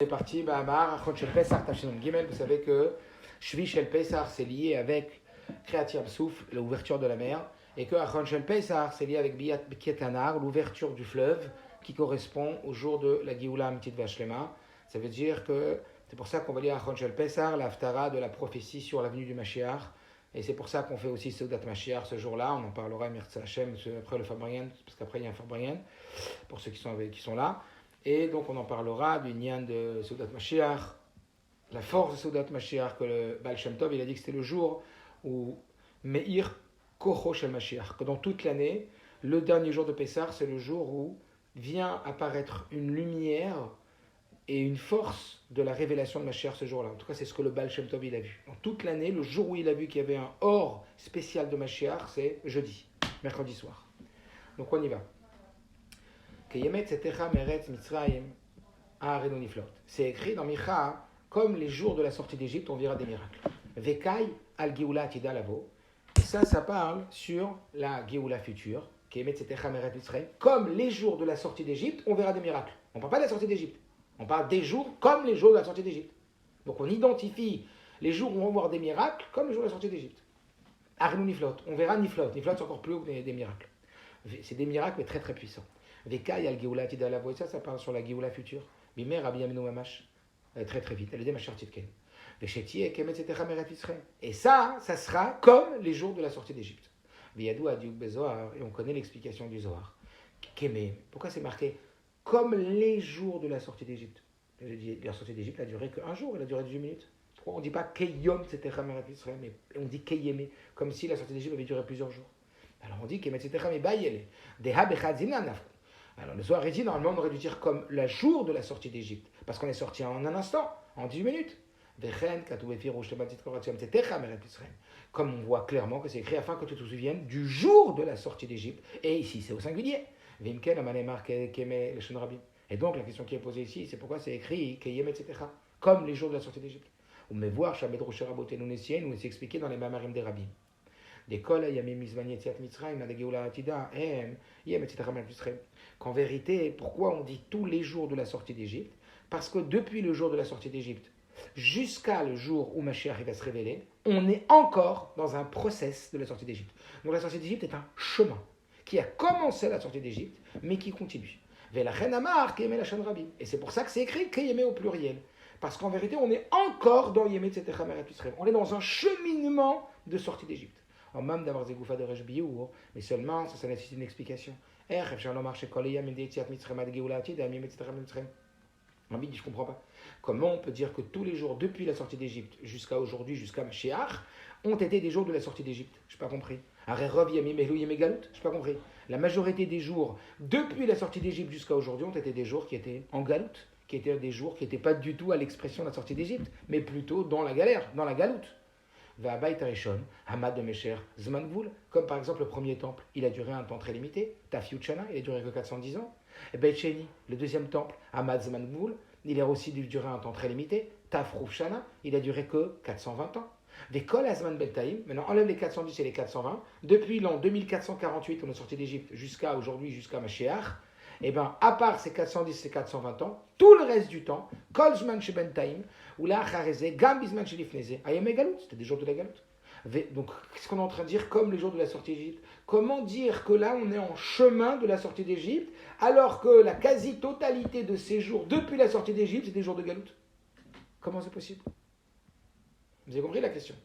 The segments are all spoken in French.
C'est parti, Bahamar, Achon Shel Pesach, Tafshin Gimel. Vous savez que Shvi Shel Pesach, c'est lié avec Kriyat Yam Souf, l'ouverture de la mer, et que Achon Shel Pesach, c'est lié avec Biyat Ketanar, l'ouverture du fleuve, qui correspond au jour de la Géoula Amitit Vashlema. Ça veut dire que c'est pour ça qu'on va lire Achon Shel Pesach, l'Haftara de la prophétie sur la venue du Mashiach. Et c'est pour ça qu'on fait aussi Seudat Mashiach ce jour-là. On en parlera, Mirza Hashem, après le Fabrienne, parce qu'après il y a un Fabrienne, pour ceux qui sont là. Et donc on en parlera du Nyan de Seudat Mashiach, la force de Seudat Mashiach, que le Baal Shem Tov, il a dit que c'était le jour où Meir Kocho Shel Mashiach, que dans toute l'année, le dernier jour de Pessah, c'est le jour où vient apparaître une lumière et une force de la révélation de Mashiach ce jour-là. En tout cas, c'est ce que le Baal Shem Tov il a vu. Dans toute l'année, le jour où il a vu qu'il y avait un or spécial de Mashiach, c'est jeudi, mercredi soir. Donc on y va. C'est écrit dans Micha, comme les jours de la sortie d'Égypte, on verra des miracles. Vekai al Geoula Atida Lavo. Et ça parle sur la Geoula future. Comme les jours de la sortie d'Égypte, on verra des miracles. On ne parle pas de la sortie d'Égypte. On parle des jours comme les jours de la sortie d'Égypte. Donc on identifie les jours où on va voir des miracles comme les jours de la sortie d'Égypte. Arnou Niflot. On verra Niflot. Niflot, c'est encore plus haut que des miracles. C'est des miracles, mais très très puissants. Vekai al Geoula Atida Lavo. Et ça parle sur la Geoula future. Bimer Rabbi Yaminu Mamash. Très très vite. Elle est des Machar Tivken. Et ça sera comme les jours de la sortie d'Égypte. Et on connaît l'explication du Zohar. Pourquoi c'est marqué comme les jours de la sortie d'Égypte? La sortie d'Égypte n'a duré qu'un jour, elle a duré 18 minutes. Pourquoi on ne dit pas Keyom mais on dit Keyeme, comme si la sortie d'Égypte avait duré plusieurs jours? Alors on dit alors le Zohar dit normalement on aurait dû dire comme le jour de la sortie d'Égypte, parce qu'on est sorti en un instant, en 18 minutes. Comme on voit clairement que c'est écrit afin que tu te souviennes du jour de la sortie d'Égypte. Et ici, c'est au singulier. Et donc, la question qui est posée ici, c'est pourquoi c'est écrit comme les jours de la sortie d'Égypte. On met voir, nous c'est expliqué dans les Mamarim des Rabbis. Qu'en vérité, pourquoi on dit tous les jours de la sortie d'Égypte? Parce que depuis le jour de la sortie d'Égypte, jusqu'à le jour où Mashiach va se révéler, on est encore dans un process de la sortie d'Égypte. Donc la sortie d'Égypte est un chemin qui a commencé à la sortie d'Égypte, mais qui continue. Et c'est pour ça que c'est écrit Keyeme au pluriel. Parce qu'en vérité, on est encore dans Yemet Zetechem Eretz Yisraël. On est dans un cheminement de sortie d'Égypte. En même d'avoir des gouffas de Resh Biour, mais seulement, ça nécessite une explication. Rabbi dit, je ne comprends pas. Comment on peut dire que tous les jours, depuis la sortie d'Égypte jusqu'à aujourd'hui, jusqu'à Mashiach, ont été des jours de la sortie d'Égypte? Je n'ai pas compris. Je n'ai pas compris. La majorité des jours, depuis la sortie d'Égypte jusqu'à aujourd'hui, ont été des jours qui étaient en galoute, qui étaient des jours qui n'étaient pas du tout à l'expression de la sortie d'Égypte, mais plutôt dans la galère, dans la galoute. Comme par exemple le premier temple, il a duré un temps très limité, Tafiut Shana, il a duré que 410 ans. Et Beit Sheni, le deuxième temple, Hamad Zman Gvul, il a aussi duré un temps très limité, Tafrouf Shana, il a duré que 420 ans. Vekol Azman Betaim, maintenant enlève les 410 et les 420, depuis l'an 2448, on est sorti d'Égypte, jusqu'à aujourd'hui, jusqu'à Mashiach, et bien, à part ces 410 et 420 ans, tout le reste du temps, Kol Zman Sheben Taim, ou la Achareze, Gam Bizman Shelifneze, Ayem Galut, c'était des jours de la galoute. Donc, qu'est-ce qu'on est en train de dire comme les jours de la sortie d'Égypte? Comment dire que là, on est en chemin de la sortie d'Égypte, alors que la quasi-totalité de ces jours, depuis la sortie d'Égypte, c'est des jours de galoute? Comment c'est possible? Vous avez compris la question?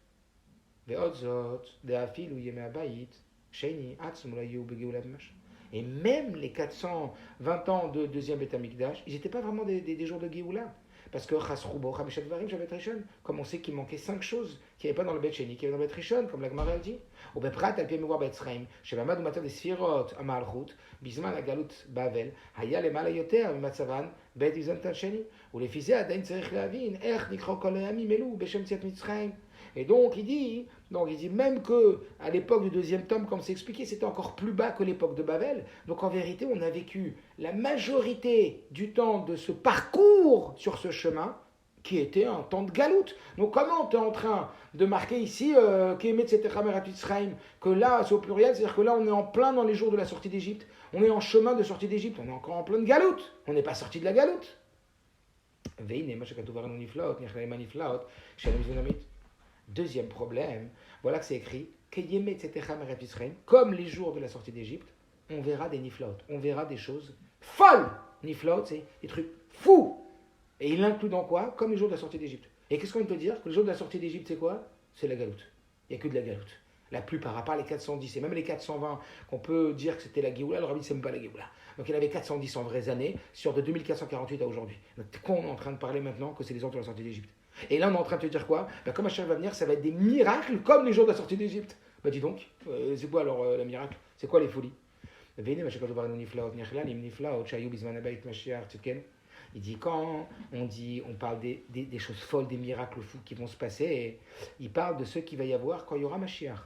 Et même les 420 ans de deuxième Beth Amikdash, ils n'étaient pas vraiment des jours de Géoula. Parce que comme on sait qu'il manquait 5 choses qui n'avaient pas dans le Beth Sheni, qui avaient dans le Beth Rishon, comme la Gemara a dit. Au Beprat, al pi mevoir Beth Sreim, Shebamad umatar des Sfirot, Amalchut, Bisman Agalut Bavel, Haya lemala yoter, Matzavan, Beth Izantan Sheni, ou les fils Adain Tzerich Lavin, Ech Nikro Kol Ami Melou, Beshem Tziat Mitzrayim. Et donc il dit même qu'à l'époque du deuxième tome, comme c'est expliqué, c'était encore plus bas que l'époque de Babel. Donc en vérité, on a vécu la majorité du temps de ce parcours sur ce chemin, qui était un temps de galoute. Donc comment tu es en train de marquer ici que là, c'est au pluriel, c'est-à-dire que là, on est en plein dans les jours de la sortie d'Égypte. On est en chemin de sortie d'Égypte, on est encore en plein de galoute. On n'est pas sorti de la galoute. Deuxième problème, voilà que c'est écrit, comme les jours de la sortie d'Égypte, on verra des niflaot, on verra des choses folles. Niflaot, c'est des trucs fous. Et il l'inclut dans quoi? Comme les jours de la sortie d'Égypte. Et qu'est-ce qu'on vient de te dire? Que le jour de la sortie d'Égypte, c'est quoi? C'est la galoute. Il n'y a que de la galoute. La plupart, à part les 410 et même les 420, qu'on peut dire que c'était la Géoula, le rabbi ne sait même pas la Géoula. Donc il y avait 410 en vraies années, sur de 2448 à aujourd'hui. Donc quoi on est en train de parler maintenant que c'est les jours de la sortie d'Égypte? Et là on est en train de te dire quoi? Ben, comme Hachem va venir, ça va être des miracles comme les jours de la sortie d'Égypte. Ben dis donc, c'est quoi alors le miracle? C'est quoi les folies? Il dit quand on parle des choses folles, des miracles fous qui vont se passer, il parle de ce qu'il va y avoir quand il y aura Mashiach.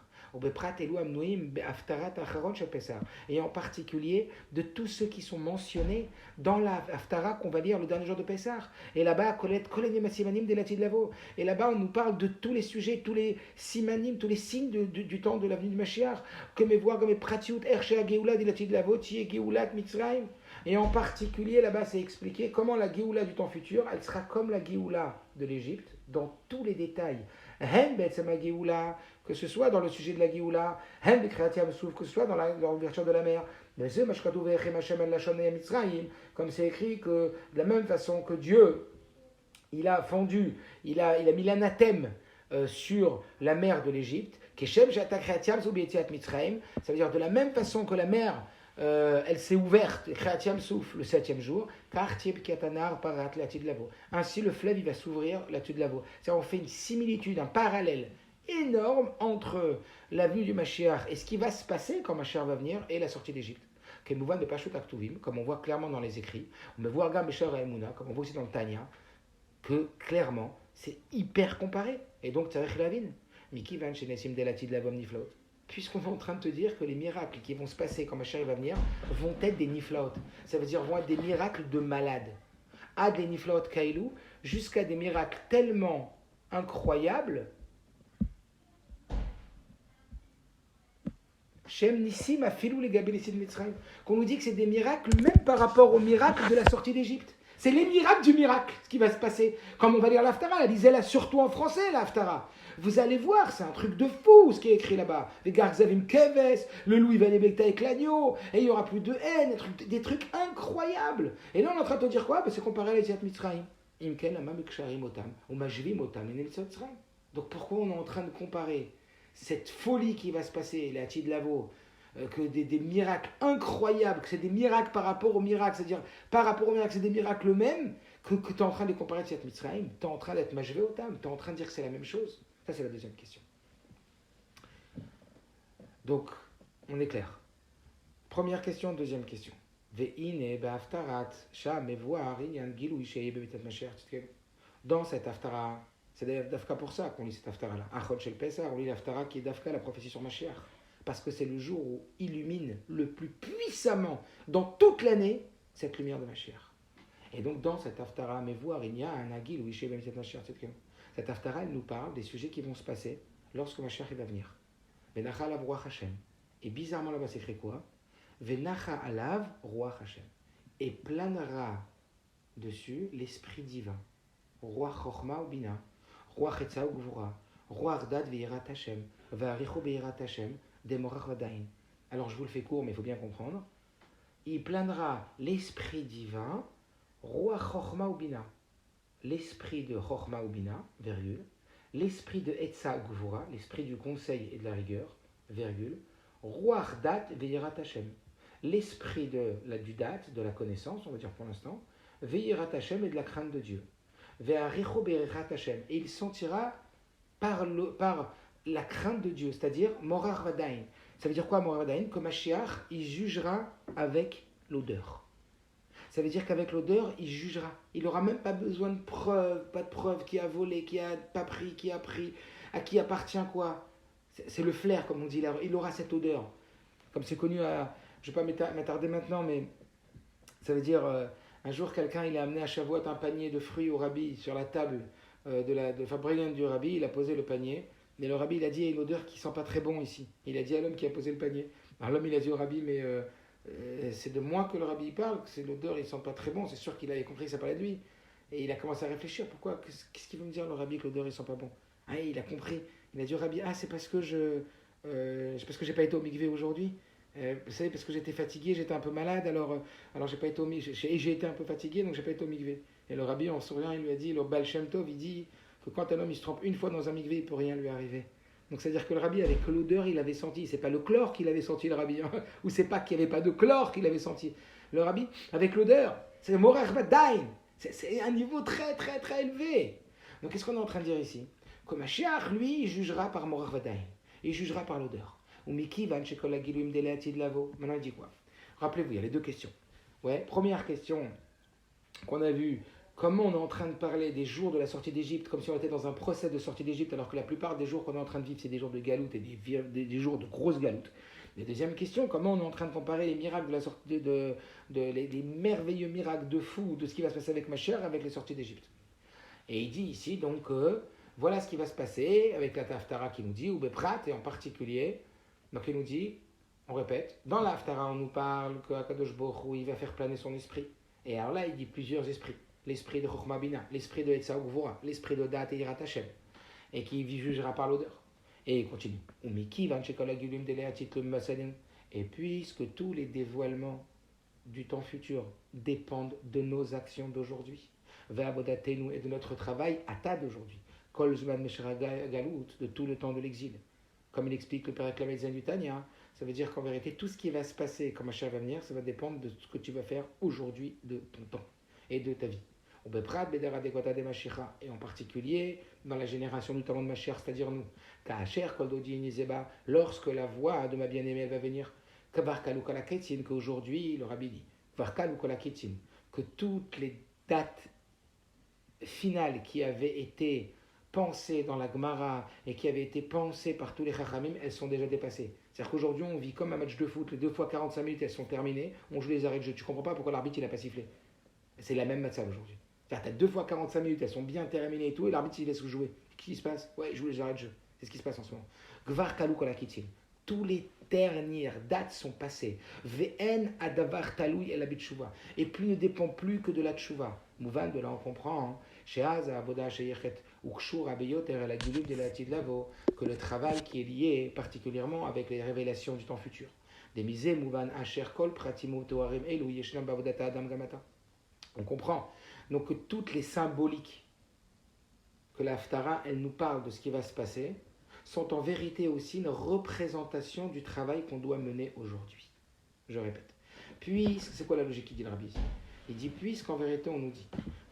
Et en particulier de tous ceux qui sont mentionnés dans la Haftara qu'on va lire le dernier jour de Pessah. Et là-bas, et là-bas, on nous parle de tous les sujets, tous les simanim, tous les signes du temps de l'avenue du Mashiach. Et en particulier, là-bas, c'est expliqué comment la Géoula du temps futur, elle sera comme la Géoula de l'Égypte, dans tous les détails. Que ce soit dans le sujet de la Géoula, que ce soit dans l'ouverture de la mer, comme c'est écrit que de la même façon que Dieu, il a fendu, il a mis l'anathème sur la mer de l'Égypte, ça veut dire de la même façon que la mer elle s'est ouverte, le 7e jour, ainsi le fleuve il va s'ouvrir la Tudlavo. On fait une similitude, un parallèle énorme entre la venue du Mashiach et ce qui va se passer quand Mashiach va venir et la sortie d'Égypte. Comme on voit clairement dans les écrits, on me voit comme on voit aussi dans le Tanya, que clairement c'est hyper comparé. Et donc, puisqu'on est en train de te dire que les miracles qui vont se passer quand Mashiach va venir vont être des niflaot. Ça veut dire vont être des miracles de malades. À des niflaot kailou, jusqu'à des miracles tellement incroyables. Shem Nissim a filou les gabélissi de Mitzrayim. Qu'on nous dit que c'est des miracles même par rapport aux miracles de la sortie d'Égypte. C'est les miracles du miracle, ce qui va se passer. Comme on va lire l'Haftara, elle disait là, surtout en français, l'Haftara. Vous allez voir, c'est un truc de fou ce qui est écrit là-bas. Les Garzavim Keves, le loup il va aller becter avec l'agneau, et il n'y aura plus de haine, des trucs incroyables. Et là on est en train de te dire quoi? C'est comparé à l'Égypte Mitzrayim. Imken amam iksharim otam, ou majvim otam, donc pourquoi on est en train de comparer cette folie qui va se passer, la Tid Lavo, que des miracles incroyables, que c'est des miracles par rapport aux miracles, c'est-à-dire par rapport aux miracles, c'est des miracles eux-mêmes, que tu es en train de les comparer à Tziat Mitzrayim, tu es en train d'être majvé au tam, tu es en train de dire que c'est la même chose. Ça, c'est la deuxième question. Donc, on est clair. Première question, deuxième question. Dans cette haftara, c'est d'ailleurs d'Afka pour ça qu'on lit cette haftara-là. Achot shel Pesach, on lit l'haftara qui est d'Afka, la prophétie sur Mashiach. Parce que c'est le jour où illumine le plus puissamment dans toute l'année cette lumière de Mashiach. Et donc dans cette haftara, mais voir, il y a un agil où Ishe ben Mashiach. Cette haftara, elle nous parle des sujets qui vont se passer lorsque Mashiach va venir. Venacha alav ruach Hashem. Et bizarrement là-bas c'est écrit quoi? Venacha alav ruach Hashem. Et planera dessus l'esprit divin. Ruach chochma ou bina. Ruach etza ou gvura. Ruach dad ve'irat Hashem. Ve'arichu be'irat Hashem. Alors je vous le fais court, mais il faut bien comprendre. Il planera l'esprit divin, Roi Chochma ou Bina, l'esprit de Chochma ou Bina, virgule, l'esprit de Etza Gvura, l'esprit du conseil et de la rigueur, virgule, Roi Dat Veirat Hashem, l'esprit du Dat, de la connaissance, on va dire pour l'instant, Veirat Hashem et de la crainte de Dieu, Ve'aricho Beirat Hashem, et il sentira par la crainte de Dieu, c'est-à-dire Morar Vadain. Ça veut dire quoi Morar Vadain? Que Mashiach, il jugera avec l'odeur. Ça veut dire qu'avec l'odeur, il jugera. Il n'aura même pas besoin de preuves, pas de preuves qui a volé, qui a pas pris, qui a pris, à qui appartient quoi. C'est le flair, comme on dit là. Il aura cette odeur. Comme c'est connu, je ne vais pas m'attarder maintenant, mais ça veut dire, un jour, quelqu'un, il a amené à Shavuot un panier de fruits au rabbi sur la table de fabricante du rabbi. Il a posé le panier. Mais le rabbi, il a dit, il y a une odeur qui ne sent pas très bon ici. Il a dit à l'homme qui a posé le panier. Alors l'homme, il a dit au rabbi, mais c'est de moi que le rabbi parle, c'est l'odeur, il ne sent pas très bon. C'est sûr qu'il avait compris que ça parlait de lui. Et il a commencé à réfléchir. Pourquoi? Qu'est-ce qu'il veut me dire, le rabbi, que l'odeur ne sent pas bon? Ah, il a compris. Il a dit au rabbi, ah, c'est parce que c'est parce que j'ai pas été au mikvé aujourd'hui. Vous savez, parce que j'étais fatigué, j'étais un peu malade, alors j'ai pas été au mikvé. J'ai été un peu fatigué, donc j'ai pas été au mikvé. Et le rabbi, en souriant, il lui a dit, le Baal Shem Tov, il dit que quand un homme il se trompe une fois dans un mikvé, il peut rien lui arriver. Donc c'est-à-dire que le rabbi, avec l'odeur, il avait senti. C'est pas le chlore qu'il avait senti, le rabbi, hein, ou c'est pas qu'il n'y avait pas de chlore qu'il avait senti. Le rabbi, avec l'odeur, c'est Morach Vadain. C'est un niveau très très très élevé. Donc qu'est-ce qu'on est en train de dire ici? Que Mashiach, lui, il jugera par Morach Vadain. Il jugera par l'odeur. Ou Miki van Shekol Agiluim Deleati de Lavo. Maintenant il dit quoi? Rappelez-vous, il y a les deux questions. Ouais, première question qu'on a vue. Comment on est en train de parler des jours de la sortie d'Égypte comme si on était dans un procès de sortie d'Égypte alors que la plupart des jours qu'on est en train de vivre c'est des jours de galoute et des jours de grosses galoutes. La deuxième question, comment on est en train de comparer les miracles de la sortie les merveilleux miracles de fou de ce qui va se passer avec Mashiach avec les sorties d'Égypte. Et il dit ici donc voilà ce qui va se passer avec la Haftara qui nous dit, ou Beprat et en particulier, donc il nous dit, on répète, dans la Haftara on nous parle qu'Akadosh Baruch Hu il va faire planer son esprit. Et alors là il dit plusieurs esprits. L'esprit de Chokhmah Bina, l'esprit de Etsa Gvura, l'esprit de Da'at et Yirat Hashem, et qui jugera par l'odeur. Et il continue. Et puisque tous les dévoilements du temps futur dépendent de nos actions d'aujourd'hui, et de notre travail à tas d'aujourd'hui, de tout le temps de l'exil. Comme il explique le Père Klametzen du Tanya, ça veut dire qu'en vérité, tout ce qui va se passer quand Mashiach va venir, ça va dépendre de ce que tu vas faire aujourd'hui de ton temps et de ta vie. Et en particulier dans la génération du talent de Mashiach, c'est-à-dire nous, lorsque la voix de ma bien-aimée va venir, qu'aujourd'hui, le rabbi dit, que toutes les dates finales qui avaient été pensées dans la Gemara et qui avaient été pensées par tous les Chachamim, elles sont déjà dépassées. C'est-à-dire qu'aujourd'hui, on vit comme un match de foot, les 2 fois 45 minutes, elles sont terminées, on joue les arrêts de jeu. Tu ne comprends pas pourquoi l'arbitre, il n'a pas sifflé. C'est la même matzah aujourd'hui. Tu as 2 fois 45 minutes, elles sont bien terminées et tout, et l'arbitre il laisse jouer. Qu'est-ce qui se passe? Ouais, il joue les arrêts de jeu. C'est ce qui se passe en ce moment. Gvar Kalou Kolakitil. Tous les dernières dates sont passées. V'en adavar taloui el abitshuva. Et plus ne dépend plus que de la tshuva. Mouvan, de là on comprend. Sheaz avoda sheyechet ukshur abeyoter el agilub de la tidlavo. Que le travail qui est lié particulièrement avec les révélations du temps futur. Des misé mouvan asher kol pratimu toarim elu yeshnam bavodata adam gamata. On comprend. Donc que toutes les symboliques que la Haftara, elle nous parle de ce qui va se passer, sont en vérité aussi une représentation du travail qu'on doit mener aujourd'hui. Je répète. C'est quoi la logique qui dit le rabbi? Il dit, puisqu'en vérité on nous dit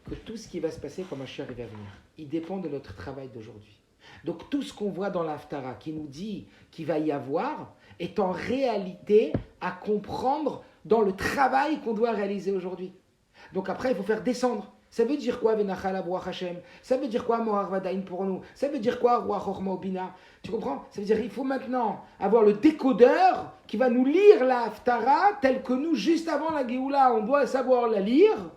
que tout ce qui va se passer quand Mashiach va venir, il dépend de notre travail d'aujourd'hui. Donc tout ce qu'on voit dans la Haftara qui nous dit qu'il va y avoir, est en réalité à comprendre dans le travail qu'on doit réaliser aujourd'hui. Donc après, il faut faire descendre. Ça veut dire quoi, Venachal Abouach Hashem? Ça veut dire quoi, Moar Vadain pour nous? Ça veut dire quoi, Roi Chokhmah Bina? Tu comprends? Ça veut dire qu'il faut maintenant avoir le décodeur qui va nous lire la Haftara telle que nous, juste avant la Géoula, on doit savoir la lire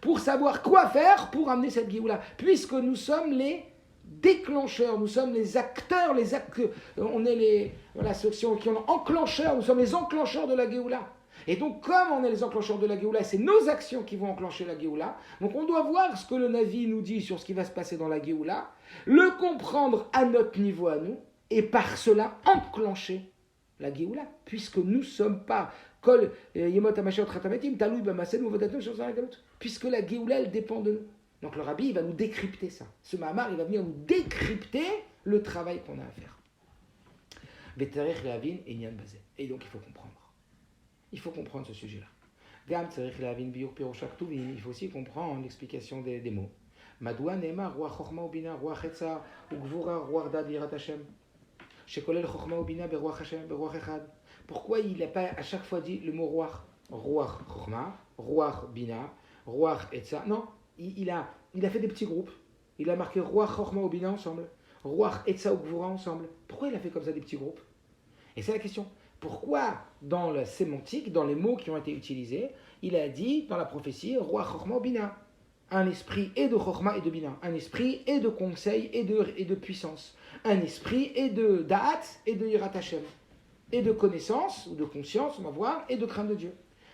pour savoir quoi faire pour amener cette Géoula. Puisque nous sommes les déclencheurs, nous sommes les acteurs, on est les ceux qui ont enclencheurs, nous sommes les enclencheurs de la Géoula. Et donc, comme on est les enclencheurs de la Géoula, c'est nos actions qui vont enclencher la Géoula. Donc, on doit voir ce que le Navi nous dit sur ce qui va se passer dans la Géoula, le comprendre à notre niveau à nous, et par cela enclencher la Géoula, puisque nous ne sommes pas puisque la Géoula, elle dépend de nous. Donc, le Rabbi, il va nous décrypter ça. Ce Mahamar, il va venir nous décrypter le travail qu'on a à faire. Et donc, il faut comprendre. Il faut comprendre ce sujet-là. Il faut aussi comprendre l'explication des mots. Madoua Neema, Roi Chokhmah Ubina, Roi Chetza, Ugvura, Roi Dad Yirat Hashem. Shekolel Chokhmah Ubina, Beroi Hashem, Beroi Echad. Pourquoi il n'a pas à chaque fois dit le mot Roi? Roi Chokhmah, Roi Bina, Roi Chetza. Non, il a fait des petits groupes. Il a marqué Roi Chokhmah Ubina ensemble, Roi Chetza Ugvura ensemble. Pourquoi il a fait comme ça des petits groupes? Et c'est la question. Pourquoi, dans la sémantique, dans les mots qui ont été utilisés, il a dit, dans la prophétie, Roi Chokhmah Bina, un esprit et de Chokhmah et de Bina, un esprit et de conseil et de puissance, un esprit et de Da'at et de Yirat Hashem, et de connaissance, ou de conscience, on va voir, et de crainte de Dieu.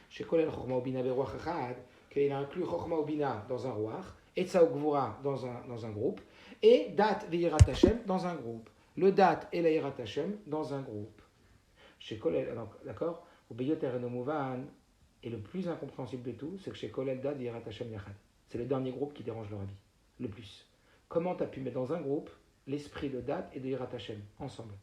Chez Kolel Chokhmah Bina Beroi Echad, qu'il a inclus Chokhmah Bina dans un Roi, Etza Gvura dans un groupe, et Dat Veirat Hashem dans un groupe. Le Dat et la Yirat Hashem dans un groupe. Chez Kolel, d'accord? Au Beyoter Enomouvan, et le plus incompréhensible de tout, c'est que chez Kolel Dat Veirat Hashem Yachad. C'est le dernier groupe qui dérange le Rabbi, le plus. Comment tu as pu mettre dans un groupe l'esprit de Dat et de Yirat Hashem, ensemble?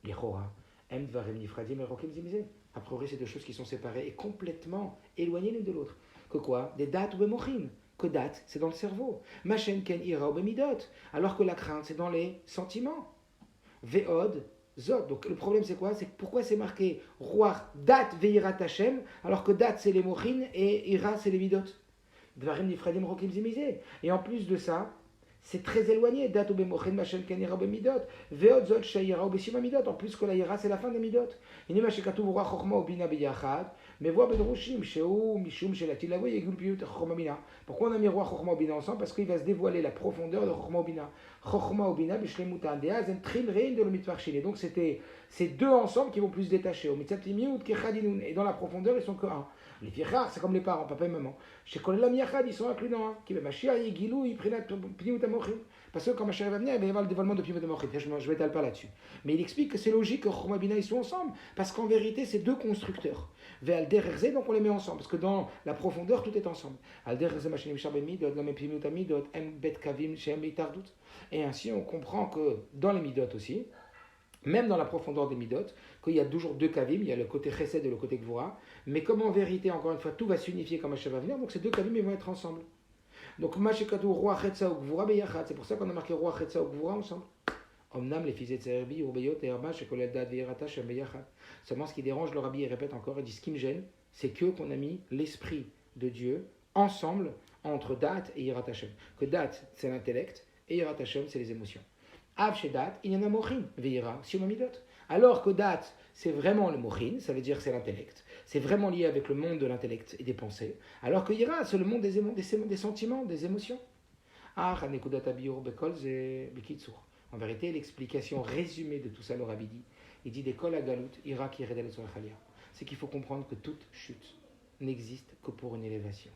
Les Chora, Em Dvarim Nifradim et Rokim Zimzé. A priori, c'est deux choses qui sont séparées et complètement éloignées l'une de l'autre. Que quoi? Des dates ou bemochin. Que date, c'est dans le cerveau. Machen ken ira ou bemidot. Alors que la crainte, c'est dans les sentiments. Veod, zot. Donc le problème, c'est quoi? C'est pourquoi c'est marqué roi date veirat Hashem, alors que date, c'est les mochin et ira, c'est les midot. Dvarim nifradim rokim zimizé. Et en plus de ça, c'est très éloigné. Date ou bemochin, machen ken ira ou bemidot. Veod, zot, shayira ou beshima midot. En plus que la ira, c'est la fin des midot. Inema shekatuv roi chokma ou bina biyachad. Mais voir bedrushim sheu mishum shelatil avoy yegul piyut chokma bina. Pourquoi on a mis roi chokma ou bina ensemble? Parce qu'il va se dévoiler la profondeur de chokma ou bina. Chokma ou bina bishlemutan deaz en trim rein de l'omitvarchin. Et donc c'était ces deux ensemble qui vont plus se détacher. Au mitzatimiut kechadinun. Et dans la profondeur ils sont que un. Les fiachar, c'est comme les parents, papa et maman. Chez Kolelam Yachad, ils sont inclus dans un. Qui va Mashiach Yegilou, il prenait Pnimut Amochin. Parce que quand Mashiach va venir, il va y avoir le dévoilement de Pnimut Amochin. Je ne m'étale pas là-dessus. Mais il explique que c'est logique que Chokma Bina ils sont ensemble. Parce qu'en vérité, c'est deux constructeurs. Ve'al dererze, donc on les met ensemble. Parce que dans la profondeur, tout est ensemble. Al dererze Mashiach Shabem Midot, Gam Pnimut Amidot, Em Bet Kavim, Shem Itardut. Et ainsi, on comprend que dans les Midot aussi, même dans la profondeur des midot, qu'il y a toujours deux kavim, il y a le côté chesed et le côté gvura, mais comme en vérité, encore une fois, tout va s'unifier quand Mashiach va venir, donc ces deux kavim ils vont être ensemble. Donc Mashekatu roi chetza ou gvura beyachad, c'est pour ça qu'on a marqué roi chetza ou gvura ensemble. Omnam les fils de Tserbi, Urbeyot et Herba, Shekolel Dad Veirata Shem beyachad. Seulement ce qui dérange le rabbi, il répète encore, il dit ce qui me gêne, c'est que qu'on a mis l'esprit de Dieu ensemble entre Dat et Yirat Hashem. Que Dat c'est l'intellect et Yirat Hashem c'est les émotions. Av shedat, il y en a mochin, veira, siomamidot. Alors que dat, c'est vraiment le mochin, ça veut dire que c'est l'intellect. C'est vraiment lié avec le monde de l'intellect et des pensées. Alors que ira, c'est le monde des sentiments, des émotions. Ah, hanekudat abiur bekol ze bekitsur. En vérité, l'explication résumée de tout ça, le rabbi dit, il dit des kol agalut, ira ki redel sur chalia. C'est qu'il faut comprendre que toute chute n'existe que pour une élévation.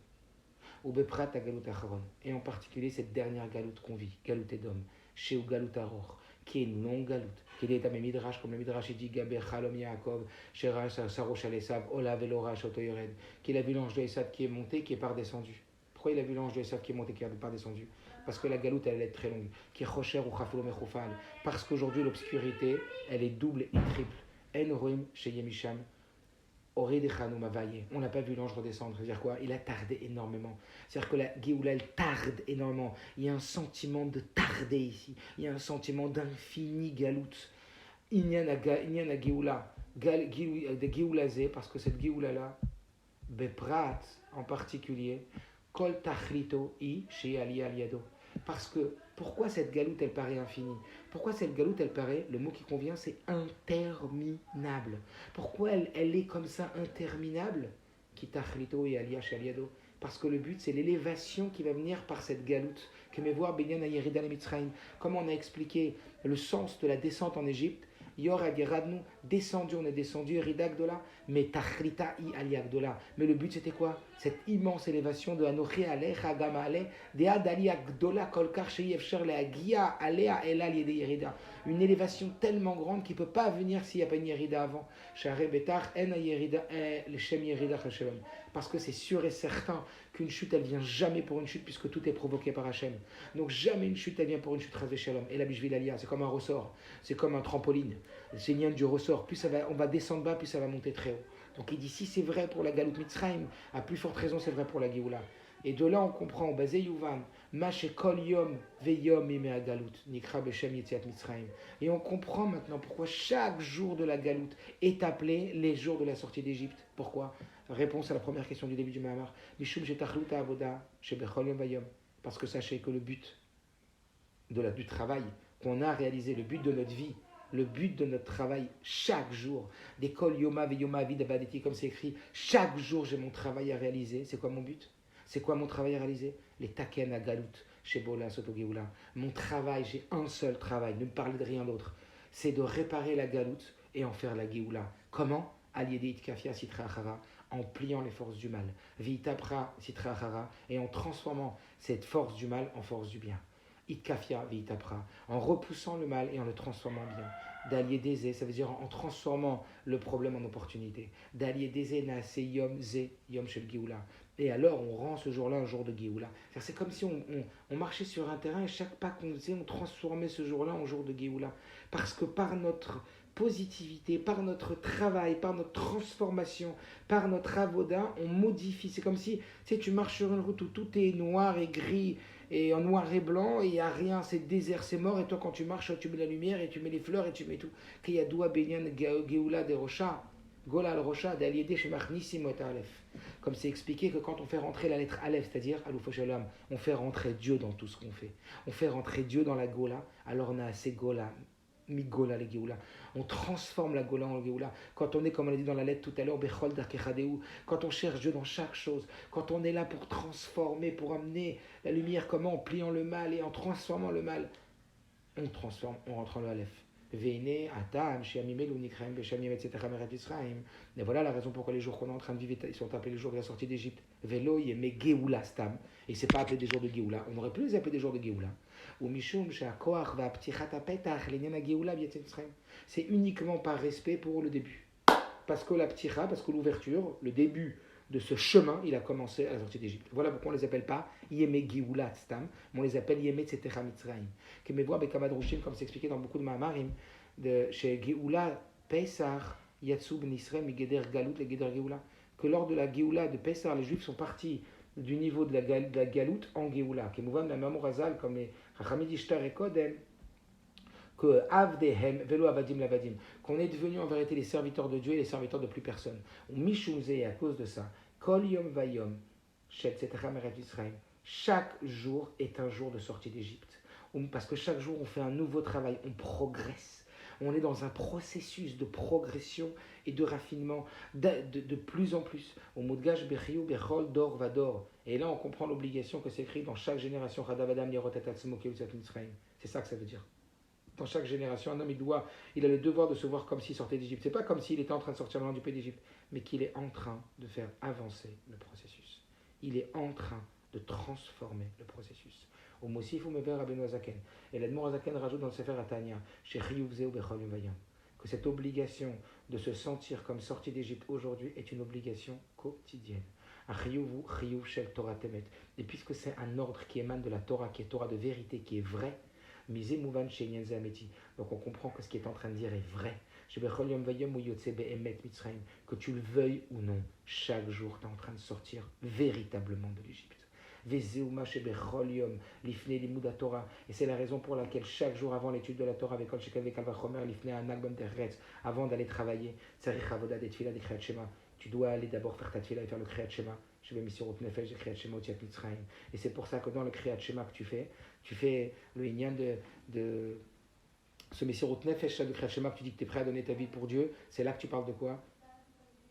Ou beprat agalut acharon. Et en particulier cette dernière galoute qu'on vit, galoute d'homme. Chez Galut Aror, qui est une longue galoute, qui est à mes midrash, comme le midrash dit Gaber Chalom Yaakov, Sherash Sarosh Alesav, Olav Elorash Otoyored, qu'il a vu l'ange de Esav qui est monté, qui est pas redescendu. Pourquoi il a vu l'ange de Esav qui est monté, qui n'est pas descendu? Parce que la galoute, elle est très longue. Qui est Rocher ou Chafolo Mechofal. Parce qu'aujourd'hui, l'obscurité, elle est double et triple. En Roim chez Yemisham. On n'a pas vu l'ange redescendre. C'est-à-dire quoi? Il a tardé énormément. C'est-à-dire que la Géoula, elle tarde énormément. Il y a un sentiment de tarder ici. Il y a un sentiment d'infini galoute. Il y en a Géoula. De Géoula Zé, parce que cette Géoula-là, Beprat en particulier, Kol Tachlito I chez Ali Aliado. Parce que, pourquoi cette galoute, elle paraît infinie? Pourquoi cette galoute, elle paraît, le mot qui convient, c'est interminable. Pourquoi elle est comme ça, interminable? Kitachlito et Alia Shaliado. Parce que le but, c'est l'élévation qui va venir par cette galoute. Que me voir Benyan Ayerida le Mitzrayim. Comme on a expliqué le sens de la descente en Égypte, Yor Ageradnu, descendu, on est descendu, Erida Gdola, mais Tachlita I Alia Gdola. Mais le but, c'était quoi? Cette immense élévation de Anochi Alech Agama Ale, de Adalia Gdola Kolkar Sheyev Sher Leagia Alea Elal Yede Yerida. Une élévation tellement grande qu'il ne peut pas venir s'il n'y a pas une Yerida avant. Share Betar En Yerida le Shem Yerida Hashem. Parce que c'est sûr et certain qu'une chute, elle vient jamais pour une chute, puisque tout est provoqué par Hachem. Donc jamais une chute, elle vient pour une chute Chazvé Shalom. Et la Bishvil Aliyah, c'est comme un ressort, c'est comme un trampoline. C'est l'ien du ressort. Plus on va descendre bas, plus ça va monter très haut. Donc il dit, si c'est vrai pour la Galout Mitzrayim, à plus forte raison, c'est vrai pour la Géoula. Et de là, on comprend, Bazé Yuvan, Mache Kol Yom Veyom Imea Galout, Nikra Beshem Yetziat Mitzrayim. Et on comprend maintenant pourquoi chaque jour de la Galout est appelé les jours de la sortie d'Égypte. Pourquoi? Réponse à la première question du début du Mahamar. Mishum Jetachluta Avoda, Shebechol Yom Vayom. Parce que sachez que le but du travail qu'on a réalisé, le but de notre vie, le but de notre travail chaque jour, des Kol Yoma Veyoma Avid Abadeti, comme c'est écrit, chaque jour j'ai mon travail à réaliser. C'est quoi mon but? C'est quoi mon travail à réaliser? Les Taken à Galout, chez Bola Soto Geoula. Mon travail, j'ai un seul travail, ne me parlez de rien d'autre. C'est de réparer la Galout et en faire la Geoula. Comment? en pliant les forces du mal. Vitapra sitra hara, et en transformant cette force du mal en force du bien. Itkafia vitapra, en repoussant le mal et en le transformant en bien. D'allier désé, ça veut dire en transformant le problème en opportunité. D'allier désé naase yom ze yom shel geoula. Et alors on rend ce jour-là un jour de geoula. C'est comme si on marchait sur un terrain et chaque pas qu'on faisait, on transformait ce jour-là en jour de geoula. Parce que par notre positivité, par notre travail, par notre transformation, par notre avoda, on modifie. C'est comme si tu marches sur une route où tout est noir et gris et en noir et blanc et il n'y a rien, c'est désert, c'est mort. Et toi quand tu marches, tu mets la lumière et tu mets les fleurs et tu mets tout. Kiyadoua benyan geoula de rocha, gola al rocha d'aliédé shemach nisimot alef. Comme c'est expliqué que quand on fait rentrer la lettre Aleph, c'est-à-dire Aloufo Shalom, on fait rentrer Dieu dans tout ce qu'on fait. On fait rentrer Dieu dans la Gola, alors on a assez Gola, mi-Gola les Géoula. On transforme la Gola en Géoula. Quand on est, comme on l'a dit dans la lettre tout à l'heure, Bechol Darkechadeu, quand on cherche Dieu dans chaque chose, quand on est là pour transformer, pour amener la lumière, comment en pliant le mal et en transformant le mal, on transforme, on rentre en le Aleph. Et voilà la raison pourquoi les jours qu'on est en train de vivre, ils sont appelés les jours de la sortie d'Égypte. Velo yeme Geoula stam. Et c'est pas appelé des jours de Geoula. On aurait pu les appeler des jours de Geoula. C'est uniquement par respect pour le début. Parce que la pticha, parce que l'ouverture, le début de ce chemin, il a commencé à la sortie d'Égypte. Voilà pourquoi on ne les appelle pas Yeme Geoula Stam, mais on les appelle Yeme Tzetecha Mitzrayim. Comme c'est expliqué dans beaucoup de Mahamarim, chez Geoula Pesach, Yatsub Nisrael Migeder Galut le Geder Geoula, que lors de la Geoula de Pesach, les Juifs sont partis du niveau de la Galut en Geoula. Comme la Mamorazal, comme les Chachamid Ishtar et Kodem, que Avdehem, Velo Avadim Lavadim, qu'on est devenu en vérité les serviteurs de Dieu et les serviteurs de plus personne. On Mishumze, à cause de ça, Kol Yom Vayom, chaque jour est un jour de sortie d'Égypte. Parce que chaque jour on fait un nouveau travail, on progresse. On est dans un processus de progression et de raffinement de plus en plus. Au Moudgash Bechiou Bechol Dor Vador. Et là on comprend l'obligation que c'est écrit dans chaque génération. C'est ça que ça veut dire. Dans chaque génération, un homme, il a le devoir de se voir comme s'il sortait d'Égypte. C'est pas comme s'il était en train de sortir du pays d'Égypte, mais qu'il est en train de faire avancer le processus. Il est en train de transformer le processus. Au Mosif ou Mever Rabbeinu Azaken. Et l'Admor Azaken rajoute dans le Sefer Atania, chez Chiyuvzeu Bechol Yom Vayom, que cette obligation de se sentir comme sorti d'Égypte aujourd'hui est une obligation quotidienne. Et puisque c'est un ordre qui émane de la Torah, qui est Torah de vérité, qui est vrai, donc on comprend que ce qu'il est en train de dire est vrai. Que tu le veuilles ou non, chaque jour tu es en train de sortir véritablement de l'Égypte. Et c'est la raison pour laquelle chaque jour avant l'étude de la Torah, avant d'aller travailler, tu dois aller d'abord faire ta tefila et faire le Kriyat Shema. Et c'est pour ça que dans le Kriyat Shema que tu fais le Inyan de ce Messirut Nefesh de Kriyat Shema que tu dis que tu es prêt à donner ta vie pour Dieu. C'est là que tu parles de quoi?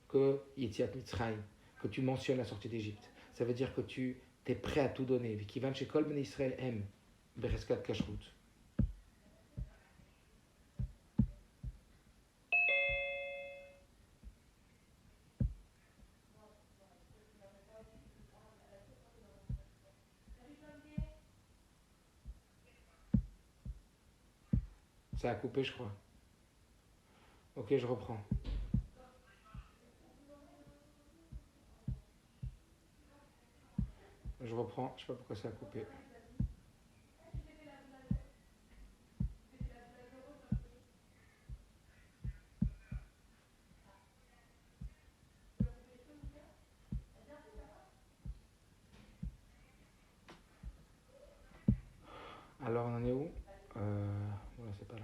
Que Yetziat Mitzrayim, que tu mentionnes la sortie d'Égypte. Ça veut dire que tu es prêt à tout donner. Vikivan Shekol Ben Israël aime Bereskat Kashrut. Ça a coupé, je crois. Ok, je reprends. Je reprends, je sais pas pourquoi ça a coupé. Alors, on en est où? Voilà, c'est pas là.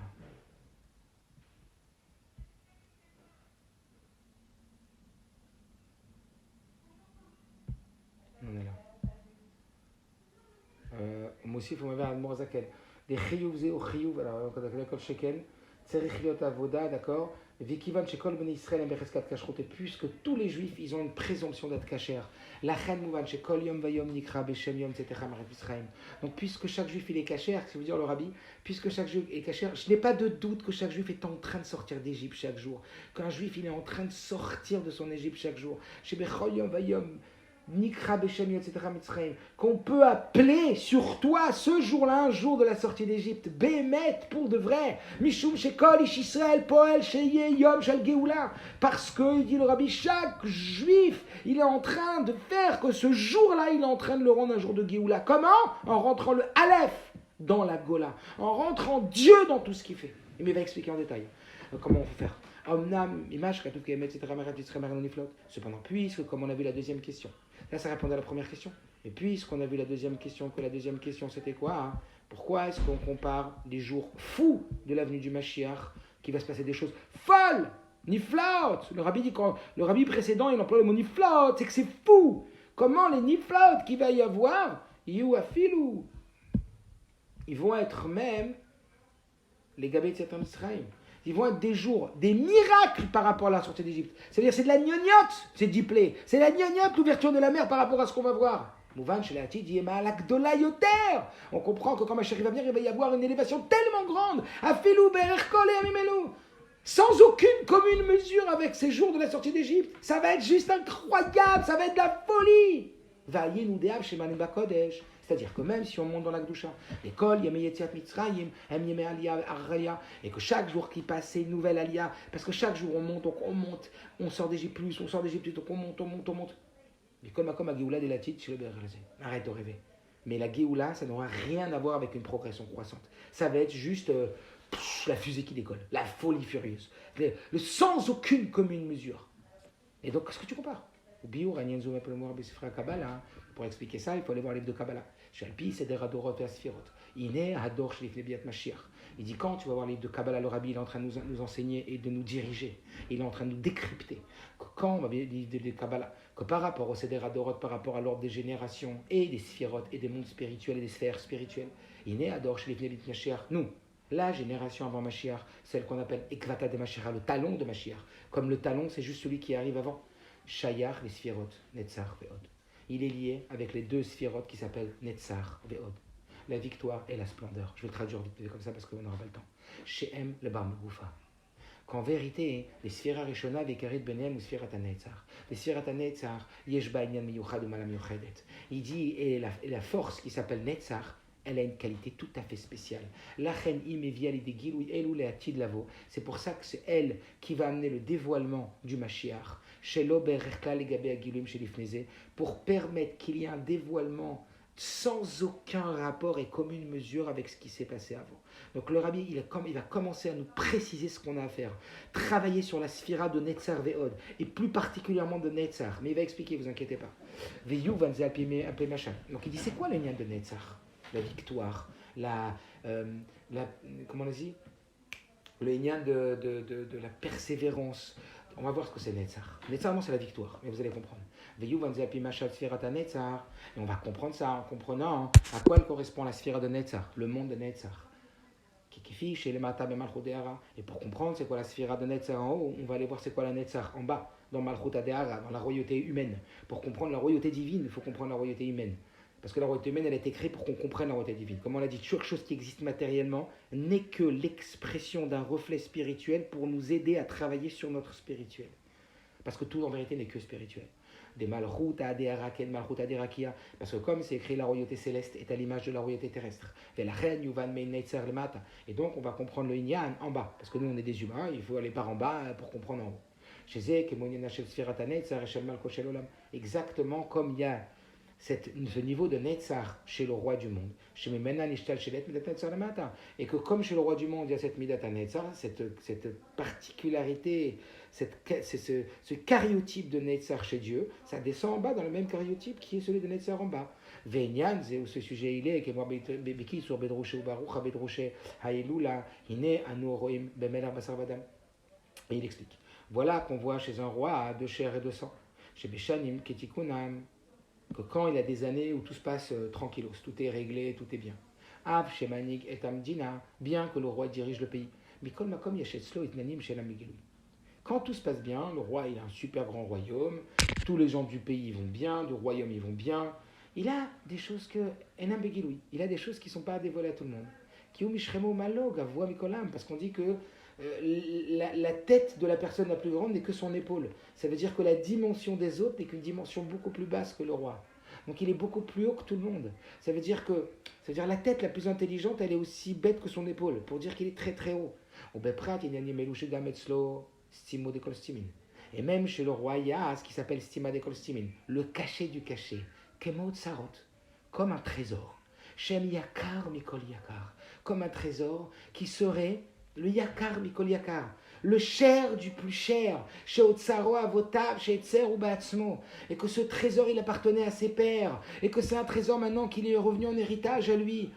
On est là. Moussif, on m'avait un Morzaken. Des chiyuv zé ou chiyuv, alors, quand on a kol shekel, Tzerichiot Avoda, d'accord. Vikivan Shekol Ben Israël Embereskat Kashrut, et puisque tous les juifs, ils ont une présomption d'être kasher. La Chen Mouvan Shekol Yom Vayom Nikra Beshem Yom Tzedekha Maret Israël. Donc, puisque chaque juif il est kasher, ce que veut dire le rabbi, puisque chaque juif est kasher, je n'ai pas de doute que chaque juif est en train de sortir d'Égypte chaque jour. Qu'un juif il est en train de sortir de son Égypte chaque jour. Shebechol Yom Vayom Nikra Beshem Yom Tzedekha Mitzrayim. Qu'on peut appeler sur toi ce jour-là, un jour de la sortie d'Égypte, Bémet pour de vrai. Mishum Shekol Ish Israël Poel Sheye Yom Shel Geoula. Parce que, il dit le rabbi, chaque juif, il est en train de faire que ce jour-là, il est en train de le rendre un jour de Geoula. Comment? En rentrant le Aleph dans la Gola. En rentrant Dieu dans tout ce qu'il fait. Il va expliquer en détail comment on peut faire. Cependant, puisque, comme on a vu la deuxième question, là ça répondait à la première question, et puisqu'on a vu la deuxième question, que la deuxième question c'était quoi, hein? Pourquoi est-ce qu'on compare les jours fous de l'avenue du Mashiach, qui va se passer des choses folles, niflaot? Le rabbi dit, quand le rabbi précédent il emploie le mot niflaot, c'est que c'est fou. Comment les niflaot qu'il va y avoir, ils vont être même les Gabet Tzatan Israël. Ils vont être des jours, des miracles par rapport à la sortie d'Égypte. C'est-à-dire, c'est de la gnognotte, c'est diplé. C'est la gnognotte, l'ouverture de la mer par rapport à ce qu'on va voir. Mouvan, chez la Hatid, Yema, l'Akdola Yoter. On comprend que quand Mashiach va venir, il va y avoir une élévation tellement grande. Afilou, Bererkol et Amimelu. Sans aucune commune mesure avec ces jours de la sortie d'Égypte. Ça va être juste incroyable, ça va être de la folie. Va'yin udeav shemanim bakodesh. C'est-à-dire que même si on monte dans la Gdusha, l'école, Yemei Yetziat Mitzrayim, Yemei Aliyah Araya, et que chaque jour qui passe, c'est une nouvelle Aliyah, parce que chaque jour on monte, donc on monte, on sort d'Égypte plus, on sort d'Égypte plus, donc on monte. Mais comme à Géoula de la Tite, arrête de rêver. Mais la Géoula, ça n'aura rien à voir avec une progression croissante. Ça va être juste la fusée qui décolle, la folie furieuse, le sans aucune commune mesure. Et donc, qu'est-ce que tu compares? Pour expliquer ça, il faut aller voir les livres de Kabbalah. Shalpi, c'est des Radorot et Asfirot. Iné, Hador, Shlif, Lebiat, Mashiach. Il dit quand tu vas voir les livres de Kabbalah, le Rabbi, il est en train de nous enseigner et de nous diriger. Il est en train de nous décrypter. Quand on va voir les livres de Kabbalah, que par rapport au Seder Hadorot, par rapport à l'ordre des générations et des Sphirot et des mondes spirituels et des sphères spirituelles, Iné, Hador, Shlif, Lebiat, Mashiach. Nous, la génération avant Mashiach, celle qu'on appelle Ekvata de Mashiach, le talon de Mashiach. Comme le talon, c'est juste celui qui arrive avant. Shayach, les Sphirot, Netzach, Ve'od. Il est lié avec les deux Sphirot qui s'appellent Netzach, Ve'od. La victoire et la splendeur. Je vais le traduire vite comme ça parce qu'on n'aura pas le temps. Shehem, le Bar Megoufa. Qu'en vérité, les Sphira Rishona, Vekarit Benem ou Sphirat HaNetzach. Les Sphirat HaNetzach, Yesh Ba Inyan Miyuchad ou Mala Miyuchedet. Il dit, et la force qui s'appelle Netzach, elle a une qualité tout à fait spéciale. C'est pour ça que c'est elle qui va amener le dévoilement du Mashiach. Pour permettre qu'il y ait un dévoilement sans aucun rapport et commune mesure avec ce qui s'est passé avant. Donc le Rabbi, il va commencer à nous préciser ce qu'on a à faire. Travailler sur la sphira de Netzar Ve'od, et plus particulièrement de Netzar. Mais il va expliquer, vous inquiétez pas. Donc il dit, c'est quoi le lien de Netzar? La victoire, comment on dit, le lien de la persévérance. On va voir ce que c'est Netzar. Netzar, non, c'est la victoire, mais vous allez comprendre. Et on va comprendre ça en comprenant à quoi elle correspond la sphira de Netzar, le monde de Netzar. Et pour comprendre c'est quoi la sphira de Netzar en haut, on va aller voir c'est quoi la Netzar en bas, dans Malchut Adehara, dans la royauté humaine. Pour comprendre la royauté divine, il faut comprendre la royauté humaine. Parce que la royauté humaine, elle a été créée pour qu'on comprenne la royauté divine. Comme on l'a dit, chaque chose qui existe matériellement n'est que l'expression d'un reflet spirituel pour nous aider à travailler sur notre spirituel. Parce que tout en vérité n'est que spirituel. Des malchut à Adeharaken, malchut à Adeharakia. Parce que comme c'est écrit, la royauté céleste est à l'image de la royauté terrestre. Et donc on va comprendre le Inyan en bas. Parce que nous on est des humains, il faut aller par en bas pour comprendre en haut. Exactement comme il y a ce niveau de Netzar chez le roi du monde. Et que comme chez le roi du monde, il y a cette Midat Netzar, cette particularité, ce cariotype de Netzar chez Dieu, ça descend en bas dans le même cariotype qui est celui de Netzar en bas. Ve'inyan, c'est où ce sujet il est, que moi, Beki sur Bedroche ou Baruch, Bedroche, Haïloula, Iné, Anu Roim, Bemelar Basar Vadam. Et il explique. Voilà qu'on voit chez un roi de chair et de sang. Chez Beshanim, Ketikunam, que quand il y a des années où tout se passe tranquillos, tout est réglé, tout est bien. Av Shemanig et Amdina, bien que le roi dirige le pays. Mikol makom yashetzlo itnanim shelam migelui. Quand tout se passe bien, le roi il a un super grand royaume, tous les gens du pays vont bien, du royaume ils vont bien. Il a des choses que enam begiloui. Il a des choses qui ne sont pas dévoilées à tout le monde. Ki mishremo malog avua mikolam, parce qu'on dit que la tête de la personne la plus grande n'est que son épaule. Ça veut dire que la dimension des autres n'est qu'une dimension beaucoup plus basse que le roi. Donc il est beaucoup plus haut que tout le monde. Ça veut dire que la tête la plus intelligente, elle est aussi bête que son épaule, pour dire qu'il est très très haut. Et même chez le roi, il y a ce qui s'appelle stima de kolstimin, le cachet du cachet, kemot sarot, comme un trésor. Shem yakar mikol yakar, comme un trésor qui serait le yakar mikol yakar, le cher du plus cher, chez Otsaro Avotav, chez Etzer ou Baatzmo, et que ce trésor il appartenait à ses pères, et que c'est un trésor maintenant qu'il est revenu en héritage à lui.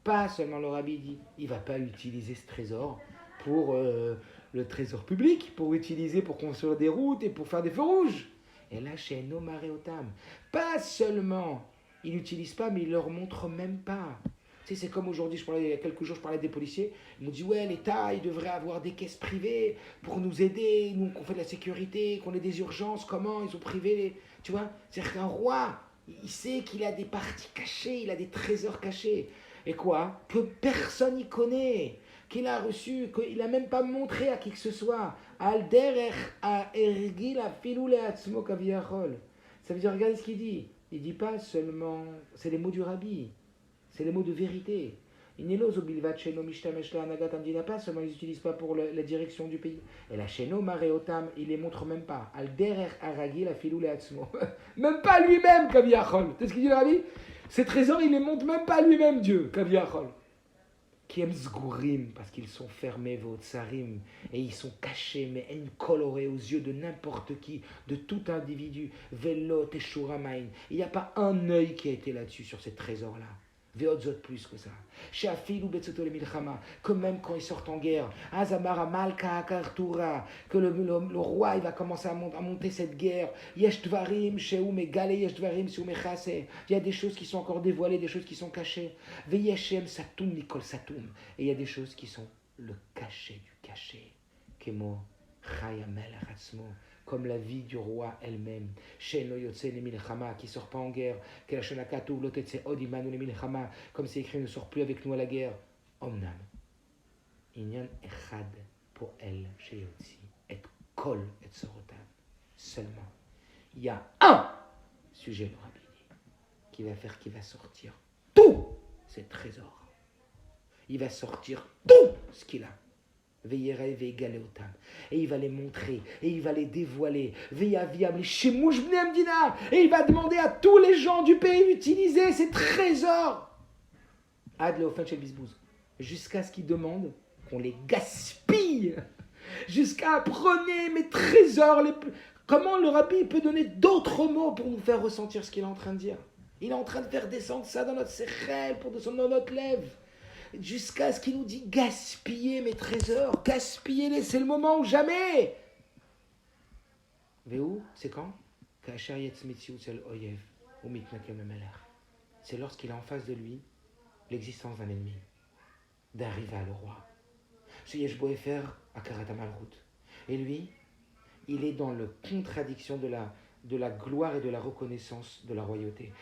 Pas seulement le rabbi dit, il ne va pas utiliser ce trésor pour le trésor public, pour utiliser pour construire des routes et pour faire des feux rouges. Et là, chez Nomare Otam, pas seulement, il n'utilise pas, mais il ne leur montre même pas. Tu sais, c'est comme aujourd'hui, il y a quelques jours, je parlais des policiers. Ils m'ont dit, ouais, l'État, il devrait avoir des caisses privées pour nous aider, nous, qu'on fait de la sécurité, qu'on ait des urgences, comment ils ont privé les... Tu vois, c'est-à-dire qu'un roi, il sait qu'il a des parties cachées, il a des trésors cachés. Et quoi? Que personne n'y connaît, qu'il a reçu, qu'il n'a même pas montré à qui que ce soit. Alderer a ergil a filou atzmo kaviachol. Ça veut dire, regardez ce qu'il dit. Il ne dit pas seulement, c'est les mots du rabbi. C'est les mots de vérité. Pas seulement ils n'utilisent pas pour la direction du pays. Et la Sheno Mareotam, il les montre même pas. Alderer Aragil Afilou Leatzmo. Même pas lui-même, Kaviachol. C'est ce qu'il dit le rabbi. Ces trésors, il les montre même pas lui-même, Dieu, Kaviachol. Qui aiment Zgourim, parce qu'ils sont fermés, Votsarim, et ils sont cachés, mais colorés aux yeux de n'importe qui, de tout individu. Velot et Shuramain. Il n'y a pas un œil qui a été là-dessus, sur ces trésors-là. Veotzot plus que ça. Shafil ou Betsoto le Milchama, que même quand ils sortent en guerre, Azamara Malka Akartura, que le roi il va commencer à monter cette guerre. Yeshtvarim, Sheum et Gale Yeshtvarim, Sheum et Chase. Il y a des choses qui sont encore dévoilées, des choses qui sont cachées. Veyeshem Satum Nikol Satum. Et il y a des choses qui sont le cachet du cachet. Kemo Chayamel Aratzmo. Comme la vie du roi elle-même. Sheno Yotse le Milchama, qui ne sort pas en guerre. Kelashonakatu Lotetse Odimanu le Milchama, comme c'est écrit, ne sort plus avec nous à la guerre. Omnam. Inyan Echad pour elle, chez Yotsi, et Kol et Sorotav. Seulement, il y a un sujet, le rabbi dit, qui va sortir tous ses trésors. Il va sortir tout ce qu'il a. Et il va les montrer, et il va les dévoiler. Et il va demander à tous les gens du pays d'utiliser ces trésors. Jusqu'à ce qu'ils demandent qu'on les gaspille. Jusqu'à prenez mes trésors. Comment le rabbi peut donner d'autres mots pour nous faire ressentir ce qu'il est en train de dire? Il est en train de faire descendre ça dans notre sechel, pour descendre dans notre lèvre. Jusqu'à ce qu'il nous dit gaspiller mes trésors, gaspiller-les, c'est le moment ou jamais. Véou, c'est quand? C'est lorsqu'il a en face de lui l'existence d'un ennemi, d'un rival au roi. Et lui, il est dans la contradiction de la gloire et de la reconnaissance de la royauté.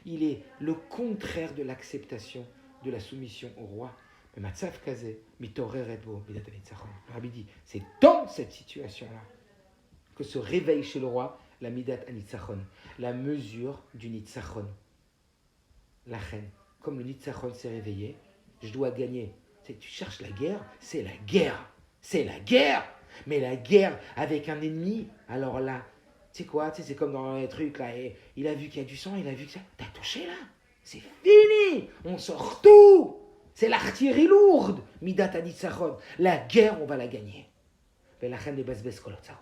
Il est le contraire de l'acceptation de la soumission au roi. Le rabbi dit, c'est dans cette situation-là que se réveille chez le roi la midat anitzachon, la mesure du nitzachon. La reine, comme le nitzachon s'est réveillé, je dois gagner. Tu cherches la guerre, c'est la guerre. C'est la guerre. Mais la guerre avec un ennemi, alors là, tu sais quoi, c'est comme dans les trucs là, et il a vu qu'il y a du sang, il a vu que ça, t'as touché là, c'est fini, on sort tout, c'est l'artillerie lourde, midat anitzachon, la guerre on va la gagner. Mais la reine des basbes kolotzarot,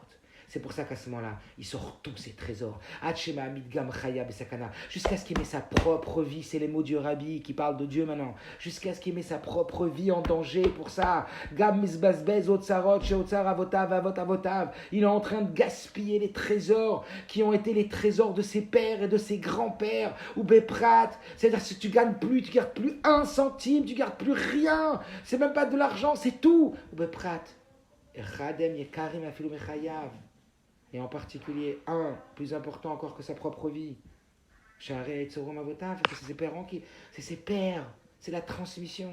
C'est pour ça qu'à ce moment-là, il sort tous ses trésors. Hachema Midgam Chaya Besakana. Jusqu'à ce qu'il met sa propre vie. C'est les mots du Rabbi qui parlent de Dieu maintenant. Jusqu'à ce qu'il met sa propre vie en danger pour ça. Gam Misbazbez Otsarot Sheotsar Avotav Avot Avotav. Il est en train de gaspiller les trésors qui ont été les trésors de ses pères et de ses grands-pères. Ou Beprat. C'est-à-dire que tu gardes plus un centime, tu gardes plus rien. C'est même pas de l'argent, c'est tout. Ou Beprat. Radem Yekarim Afilu Mechayav. Et en particulier, plus important encore que sa propre vie. Share Tzorom Avotav, c'est ses parents c'est ses pères, c'est la transmission.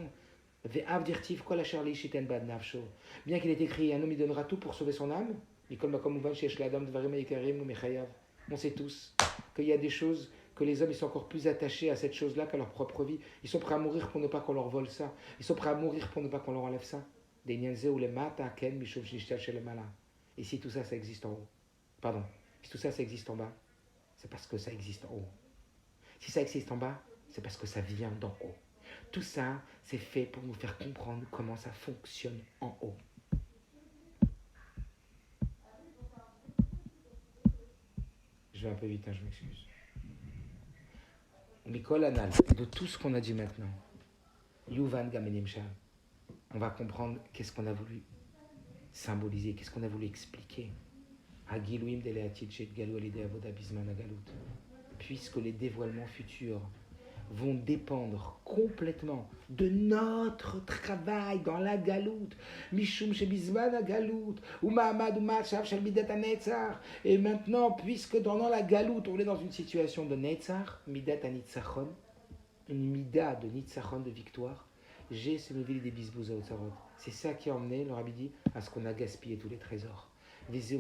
Ve'av dirtiv kol asher leishiten bad nafsho. Bien qu'il ait écrit, un homme il donnera tout pour sauver son âme. Mikol makom uvan sheyesh l'adam dvarim yekarim u'mechayav. On sait tous qu'il y a des choses que les hommes ils sont encore plus attachés à cette chose-là qu'à leur propre vie. Ils sont prêts à mourir pour ne pas qu'on leur vole ça. Ils sont prêts à mourir pour ne pas qu'on leur enlève ça. Des nianze ou les mata ken mishov shnishtal shel mala. Et si tout ça, ça existe en haut. Pardon, si tout ça, ça existe en bas, c'est parce que ça existe en haut. Si ça existe en bas, c'est parce que ça vient d'en haut. Tout ça, c'est fait pour nous faire comprendre comment ça fonctionne en haut. Je vais un peu vite, je m'excuse. Mikol Anal, de tout ce qu'on a dit maintenant, Yuvan Gamenim Shah, on va comprendre qu'est-ce qu'on a voulu symboliser, qu'est-ce qu'on a voulu expliquer. Puisque les dévoilements futurs vont dépendre complètement de notre travail dans la galoute. Mishum shebizman galoute ou Mahamad ou Machav shel midat hanetzar. Et maintenant, puisque dans la galoute, on est dans une situation de netzar, midat hanitzachon, une mida de nitzachon, de victoire, j'ai ce nouvel des bisbouza au tzarot. C'est ça qui a emmené, le Rabbi dit, à ce qu'on a gaspillé tous les trésors. Et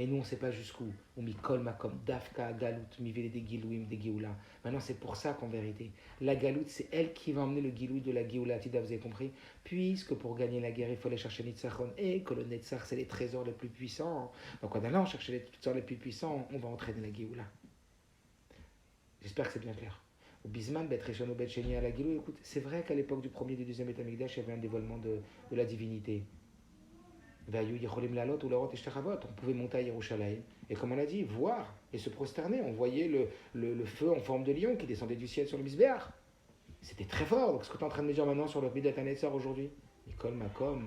nous, on ne sait pas jusqu'où. Maintenant, c'est pour ça qu'en vérité, la galoute, c'est elle qui va emmener le giloui de la Géoula. Vous avez compris? Puisque pour gagner la guerre, il faut aller chercher Nitzachon. Et que le Netzach, c'est les trésors les plus puissants. Donc en allant chercher les trésors les plus puissants, on va entraîner la Géoula. J'espère que c'est bien clair. Bisman, Bet Rishon, Bet Sheni, à la Gilou, écoute, c'est vrai qu'à l'époque du premier et du deuxième Beth Amikdash, il y avait un dévoilement de la divinité. On pouvait monter à Yerushalayim et, comme on l'a dit, voir et se prosterner. On voyait le feu en forme de lion qui descendait du ciel sur le Misbéach. C'était très fort. Donc, ce que tu es en train de me dire maintenant sur le Midat HaNetzar aujourd'hui, Nikol Makom,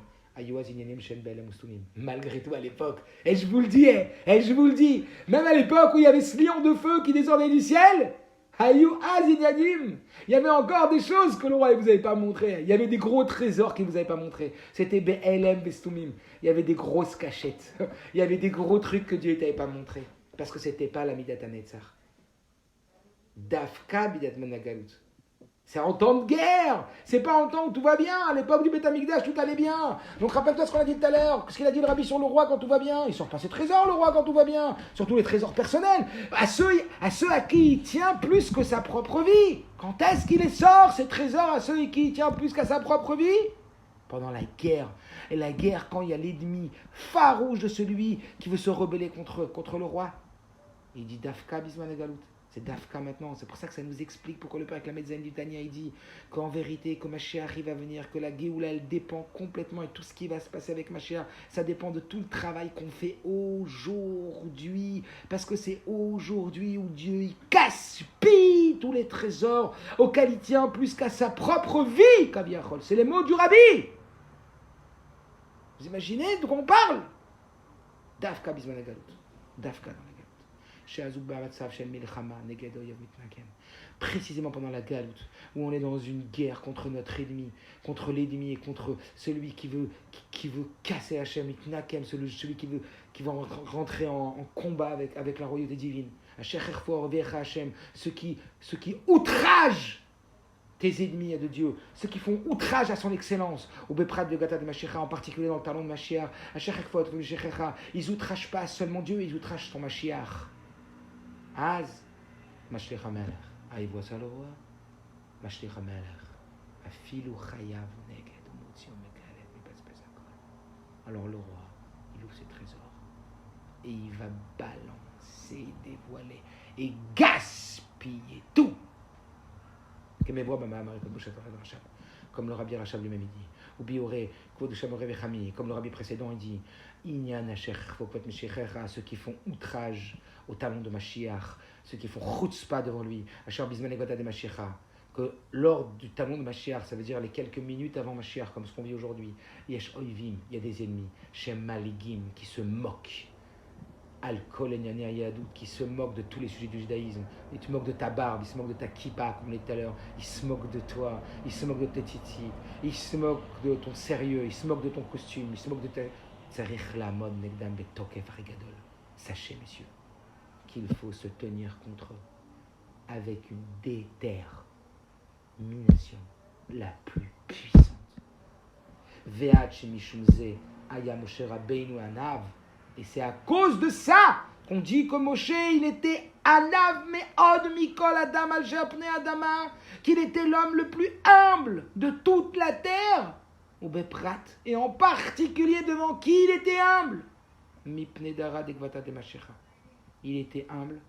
malgré tout à l'époque, et je vous le dis, même à l'époque où il y avait ce lion de feu qui descendait du ciel, il y avait encore des choses que le roi ne vous avait pas montrées. Il y avait des gros trésors qu'il ne vous avait pas montrés. C'était Be'elem Bestumim. Il y avait des grosses cachettes. Il y avait des gros trucs que Dieu ne t'avait pas montrés. Parce que ce n'était pas la Midat HaNetzar. Dafka Midat Managalut. C'est en temps de guerre. C'est pas en temps où tout va bien. À l'époque du Beth Amikdash, tout allait bien. Donc rappelle-toi ce qu'on a dit tout à l'heure. Ce qu'il a dit le Rabbi sur le roi quand tout va bien. Il sort pas ses trésors, le roi, quand tout va bien. Surtout les trésors personnels. À ceux à qui il tient plus que sa propre vie. Quand est-ce qu'il les sort, ces trésors, à ceux à qui il tient plus qu'à sa propre vie? Pendant la guerre. Et la guerre, quand il y a l'ennemi farouche de celui qui veut se rebeller contre le roi. Il dit Dafka Bisman Galut. C'est Dafka maintenant, c'est pour ça que ça nous explique pourquoi le père avec la Metzane du Tania il dit qu'en vérité, que Mashiach arrive à venir, que la Géoula elle dépend complètement et tout ce qui va se passer avec Mashiach, ça dépend de tout le travail qu'on fait aujourd'hui, parce que c'est aujourd'hui où Dieu il gaspille tous les trésors auxquels il tient plus qu'à sa propre vie, Kaviachol. C'est les mots du Rabbi. Vous imaginez de quoi on parle? Dafka Bisman Galut. Dafka. Précisément pendant la galoute, où on est dans une guerre contre notre ennemi, contre l'ennemi et contre celui qui veut casser Hachem, celui qui va rentrer en combat avec la royauté divine. Ceux qui outragent tes ennemis de Dieu, ceux qui font outrage à son excellence, au Beprat de Gata de Mashiach, en particulier dans le talon de Mashiach, ils outragent pas seulement Dieu, ils outragent son Mashiach. Az, Mashlich HaMelech, voit ça le roi, Mashlich HaMelech, Afilu Chayav Neged, Umotzion Mekalet, Mipazpez Hakol. Alors le roi, il ouvre ses trésors, et il va balancer, dévoiler, et gaspiller tout. comme le Rabbi Rachab lui-même il dit. Ou Bioré, comme le Rabbi précédent il dit, ceux qui font outrage au talon de Mashiach, ceux qui font chutzpah devant lui, que lors du talon de Mashiach, ça veut dire les quelques minutes avant Mashiach, comme ce qu'on vit aujourd'hui, Yesh Oivim, il y a des ennemis, Shem Maligim, qui se moquent, Al-Kol Enyane Yadut, qui se moquent de tous les sujets du judaïsme. Ils se moquent de ta barbe, ils se moquent de ta kippa, comme on l'a dit tout à l'heure, ils se moquent de toi, ils se moquent de tes tzitzit, ils se moquent de ton sérieux, ils se moquent de ton costume, ils se moquent de ta... Tzarich Lamod Negdam Betokef Arigadol. Sachez, messieurs, qu'il faut se tenir contre eux avec une détermination la plus puissante. Ve'ad shemishumze aya Moshe Rabbeinu anav. Et c'est à cause de ça qu'on dit que Moshe, il était anav me'od mikol adam al shapne adama, qu'il était l'homme le plus humble de toute la terre. Ou beprat, et en particulier devant qui il était humble. Mipne dara dekvata de Mashiach. Il était humble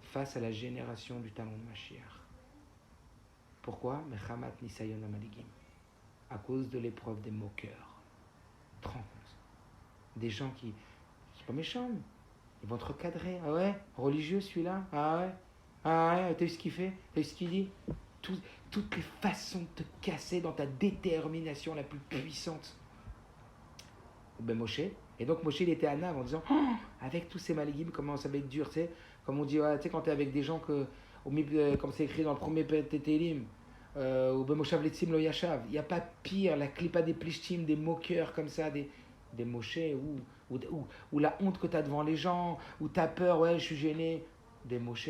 face à la génération du talon de Mashiach. Pourquoi? Mechamat nisayon amaligim. À cause de l'épreuve des moqueurs. 30. Des gens qui sont pas méchants. Ils vont te recadrer. Ah ouais? Religieux celui-là? Ah ouais? Ah ouais? T'as vu ce qu'il fait? T'as vu ce qu'il dit? Toutes les façons de te casser dans ta détermination la plus puissante. Ben Moshe. Et donc Moshe, il était à Nav en disant, oh, avec tous ces maligim, comment ça va être dur, tu sais? Comme on dit, ouais, tu sais, quand tu es avec des gens que, comme c'est écrit dans le premier Tétélim, ou Ben Moshe Vletzim Lo Yashav, il n'y a pas pire, la clipa des plishtim, des moqueurs comme ça, des Moshe, ou la honte que tu as devant les gens, ou tu as peur, ouais, je suis gêné, des Moshe,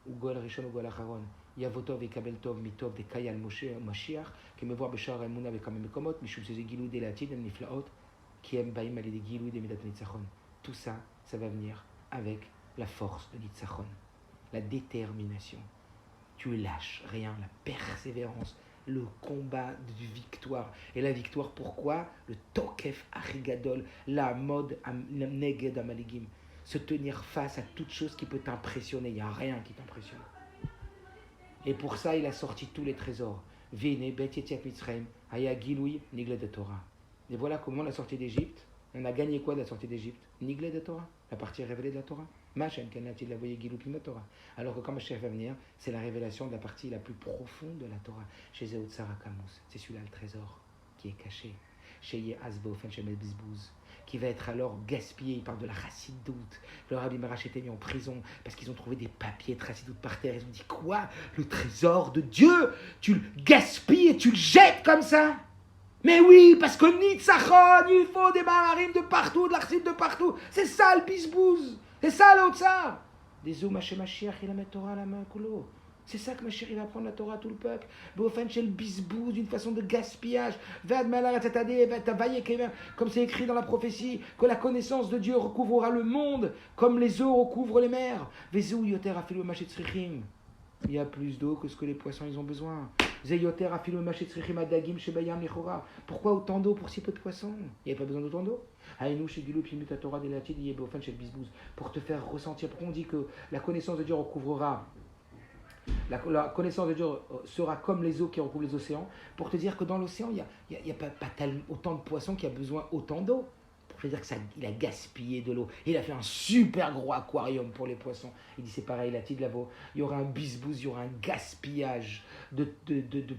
ou Gol Rishon ou Gol Acharon. Yavotov et Kabel Tov mitov de Kayal Moshe Mashiach qui me voit Beshar Emuna avec Kamem Komot Mishum Seze Gilou de Latid El Niflaot qui aime Baim Ali de Gilou de Midat Nitzachon. Tout ça, ça va venir avec la force de Nitzachon, la détermination. Tu lâches rien, la persévérance, le combat de victoire. Et la victoire, pourquoi? Le Tokef Arigadol, la mode Neged Amaligim. Se tenir face à toute chose qui peut t'impressionner. Il n'y a rien qui t'impressionne. Et pour ça, il a sorti tous les trésors. Vene, Bet Yetziat Mitzrayim, Haya Giloui, Nigle de Torah. Et voilà comment la sortie d'Égypte, on a gagné quoi de la sortie d'Égypte? Nigle de Torah, la partie révélée de la Torah. Machem, Kanati, la voyée Gilou de la Torah. Alors que quand Mashiach va venir, c'est la révélation de la partie la plus profonde de la Torah. Chez Zéotsara Kamous, c'est celui-là le trésor qui est caché. Chez Yehazbo, Fenchemel Bizbouz, qui va être alors gaspillé. Il parle de la chassidoute. Le Rabbi Marash était mis en prison parce qu'ils ont trouvé des papiers de chassidoute par terre. Ils ont dit quoi? Le trésor de Dieu, tu le gaspilles et tu le jettes comme ça? Mais oui, parce que Nitzachon, il faut des bararim de partout, de l'archide de partout. C'est ça le bisbouz. C'est ça le Otsar. Des Zoumaché Mashiach, il a mis Torah à la main, coulo. C'est ça que Mashiach, il va prendre la Torah à tout le peuple. Beaufen chez le bisbouz, d'une façon de gaspillage. Comme c'est écrit dans la prophétie, que la connaissance de Dieu recouvrera le monde, comme les eaux recouvrent les mers. Il y a plus d'eau que ce que les poissons ils ont besoin. Pourquoi autant d'eau pour si peu de poissons? Il n'y a pas besoin d'autant d'eau. Pour te faire ressentir, pourquoi on dit que la connaissance de Dieu recouvrera, la connaissance de Dieu sera comme les eaux qui recouvrent les océans, pour te dire que dans l'océan, il n'y a pas autant de poissons qui a besoin autant d'eau. Pour te dire qu'il a gaspillé de l'eau. Il a fait un super gros aquarium pour les poissons. Il dit c'est pareil, la tide lavo. Il y aura un bisbouz, il y aura un gaspillage de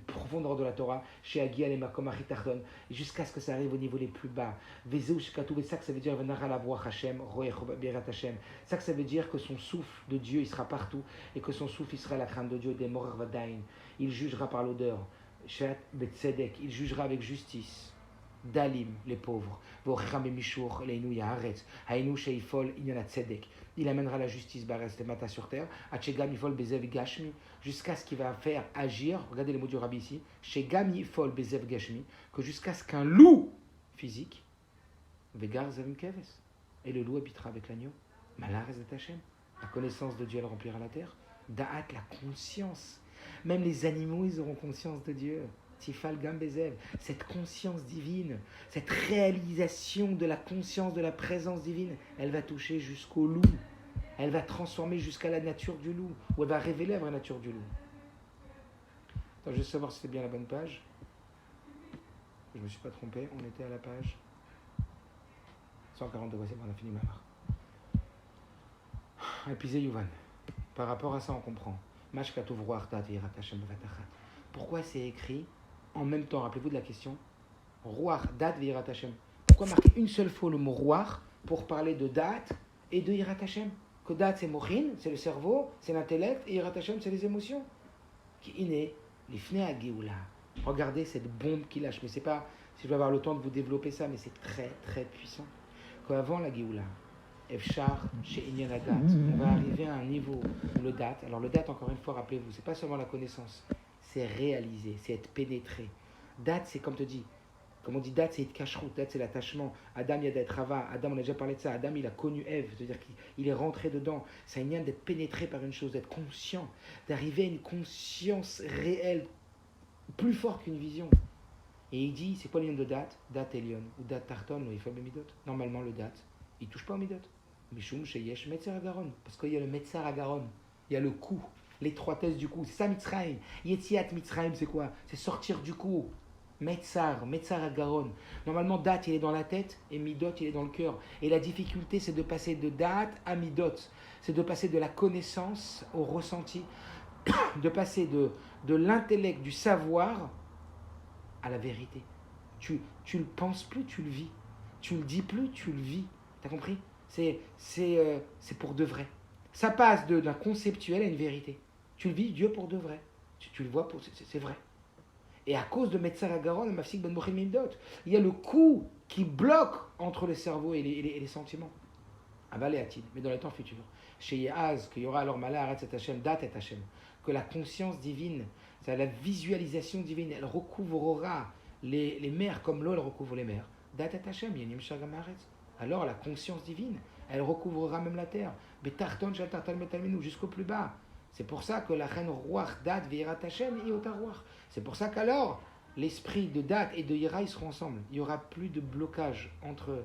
profondeur de la Torah chez Agia et Makom Achitardon, jusqu'à ce que ça arrive au niveau les plus bas. Vezou shkatou, ça que ça veut dire venara la voix Hashem, roech berat Hashem. Ça que ça veut dire que son souffle de Dieu il sera partout et que son souffle il sera la crainte de Dieu des morts vadain. Il jugera par l'odeur. Shat betzedek, il jugera avec justice. Dalim, les pauvres. Il amènera la justice les matas sur terre. Jusqu'à ce qu'il va faire agir. Regardez les mots du Rabbi ici. Que jusqu'à ce qu'un loup physique. Et le loup habitera avec l'agneau. La connaissance de Dieu elle remplira la terre. Da'at, la conscience. Même les animaux, ils auront conscience de Dieu. Tifal Gambezev, cette conscience divine, cette réalisation de la conscience de la présence divine, elle va toucher jusqu'au loup. Elle va transformer jusqu'à la nature du loup, ou elle va révéler la vraie nature du loup. Attends, je vais savoir si c'est bien la bonne page. je ne me suis pas trompé, on était à la page 142, c'est bon, on a fini ma marque. Épisé Yuvan. Par rapport à ça, on comprend. Pourquoi c'est écrit en même temps? Rappelez-vous de la question. Ruach, dat virat Hashem. Pourquoi marquer une seule fois le mot ruach pour parler de dat et de Yirat Hashem? Que dat c'est mochin, c'est le cerveau, c'est l'intellect, et Yirat Hashem c'est les émotions. Qui inné, l'ifne à Géoula. Regardez cette bombe qu'il lâche. Mais c'est pas, si je vais avoir le temps de vous développer ça, mais c'est très très puissant. Qu'avant la Géoula, Efchar, chez Inyan dat, on va arriver à un niveau où le dat, alors le dat encore une fois, rappelez-vous, c'est pas seulement la connaissance, c'est réaliser, c'est être pénétré. Dat c'est comme te dit, comme on dit dat c'est être kashrut, dat c'est l'attachement. Adam il y a d'être Rava, Adam on a déjà parlé de ça, Adam il a connu Ève, c'est-à-dire qu'il est rentré dedans. C'est un lien d'être pénétré par une chose, d'être conscient, d'arriver à une conscience réelle, plus forte qu'une vision. Et il dit, c'est quoi le lien de dat? Dat Elion, ou dat Tarton, ou Ifab Midot. Normalement le dat, il touche pas au Midot. Mishum Sheyesh Metzer Agaron, parce qu'il y a le Metzer Agaron, il y a le cou, l'étroitesse du cou, c'est ça Mitzrayim. Yetziat Mitzrayim c'est quoi? C'est sortir du cou. Metzar Agaron. Normalement, dat, il est dans la tête et midot, il est dans le cœur. Et la difficulté, c'est de passer de dat à midot. C'est de passer de la connaissance au ressenti, de passer de l'intellect, du savoir à la vérité. Tu le penses plus, tu le vis. Tu le dis plus, tu le vis. T'as compris? C'est pour de vrai. Ça passe d'un conceptuel à une vérité. Tu le vis, Dieu pour de vrai. Tu le vois, c'est vrai. Et à cause de Metzar Agaron, il y a le coup qui bloque entre le cerveau et les sentiments. Avaléatid, mais dans les temps futurs. Chez Yahaz, qu'il y aura alors Malah, Aretz et Hashem, Dat et Hashem, que la conscience divine, c'est la visualisation divine, elle recouvrera les mers comme l'eau, elle recouvre les mers. Dat et Hashem, Yanim Shagam Aretz. Alors la conscience divine, elle recouvrera même la terre. Betarton, Shaltartal Metalminu, jusqu'au plus bas. C'est pour ça que la reine Ruach, Dat, Virat Hashem, Iota Ruach. C'est pour ça qu'alors, l'esprit de Dat et de Yira, ils seront ensemble. Il n'y aura plus de blocage entre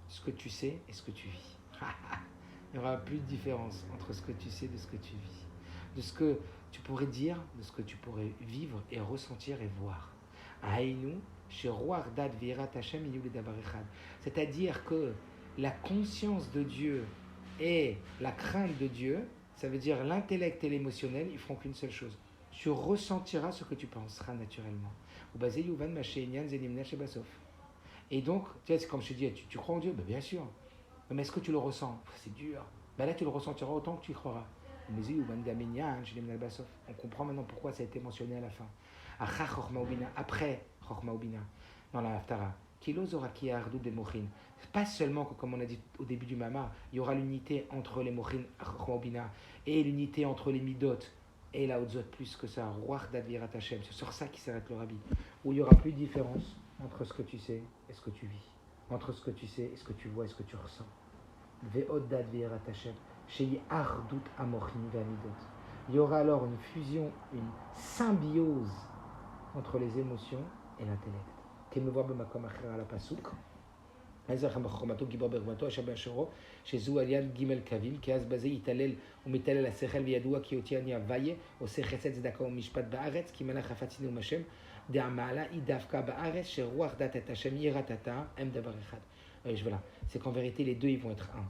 ce que tu sais et ce que tu vis. Il n'y aura plus de différence entre ce que tu sais et ce que tu vis. De ce que tu pourrais dire, de ce que tu pourrais vivre et ressentir et voir. Aïnou, chez Ruach, Dat, Virat Hashem, Iyul Dabarechad. C'est-à-dire que la conscience de Dieu et la crainte de Dieu, ça veut dire l'intellect et l'émotionnel, ils feront qu'une seule chose. Tu ressentiras ce que tu penseras naturellement. Et donc, tu sais, c'est comme je te dis, tu crois en Dieu? Ben bien sûr. Mais est-ce que tu le ressens? C'est dur. Ben là, tu le ressentiras autant que tu y croiras. On comprend maintenant pourquoi ça a été mentionné à la fin. Après Chokhmah Ubina, dans la Haftara. Pas seulement que, comme on a dit au début du Mama, il y aura l'unité entre les Mochin et l'unité entre les Midot et la Hotzot plus que ça, Ruach Dat Virat Hashem. C'est sur ça qui s'arrête le Rabbi. Où il n'y aura plus de différence entre ce que tu sais et ce que tu vis, entre ce que tu sais et ce que tu vois et ce que tu ressens. Ve'od Dat Virat Hashem. Shei Ardut Amochin Ve'amidot. Il y aura alors une fusion, une symbiose entre les émotions et l'intellect. כמבואר במקום אחר על הפסוק. אז לכם בחוכמתו גיבור ברחמתו אשר באשרו שזו על יד ג' קווים כי אז בזה יתהלל ומתהלל השכל וידוע כי אותי אני הוויה עושה חסד צדקה ומשפט בארץ כי מלך חפצני ומשם דעמעלה היא דווקא בארץ שרוח דת את השם יראתה הם דבר אחד. Voilà. C'est qu'en vérité les deux ils vont être un.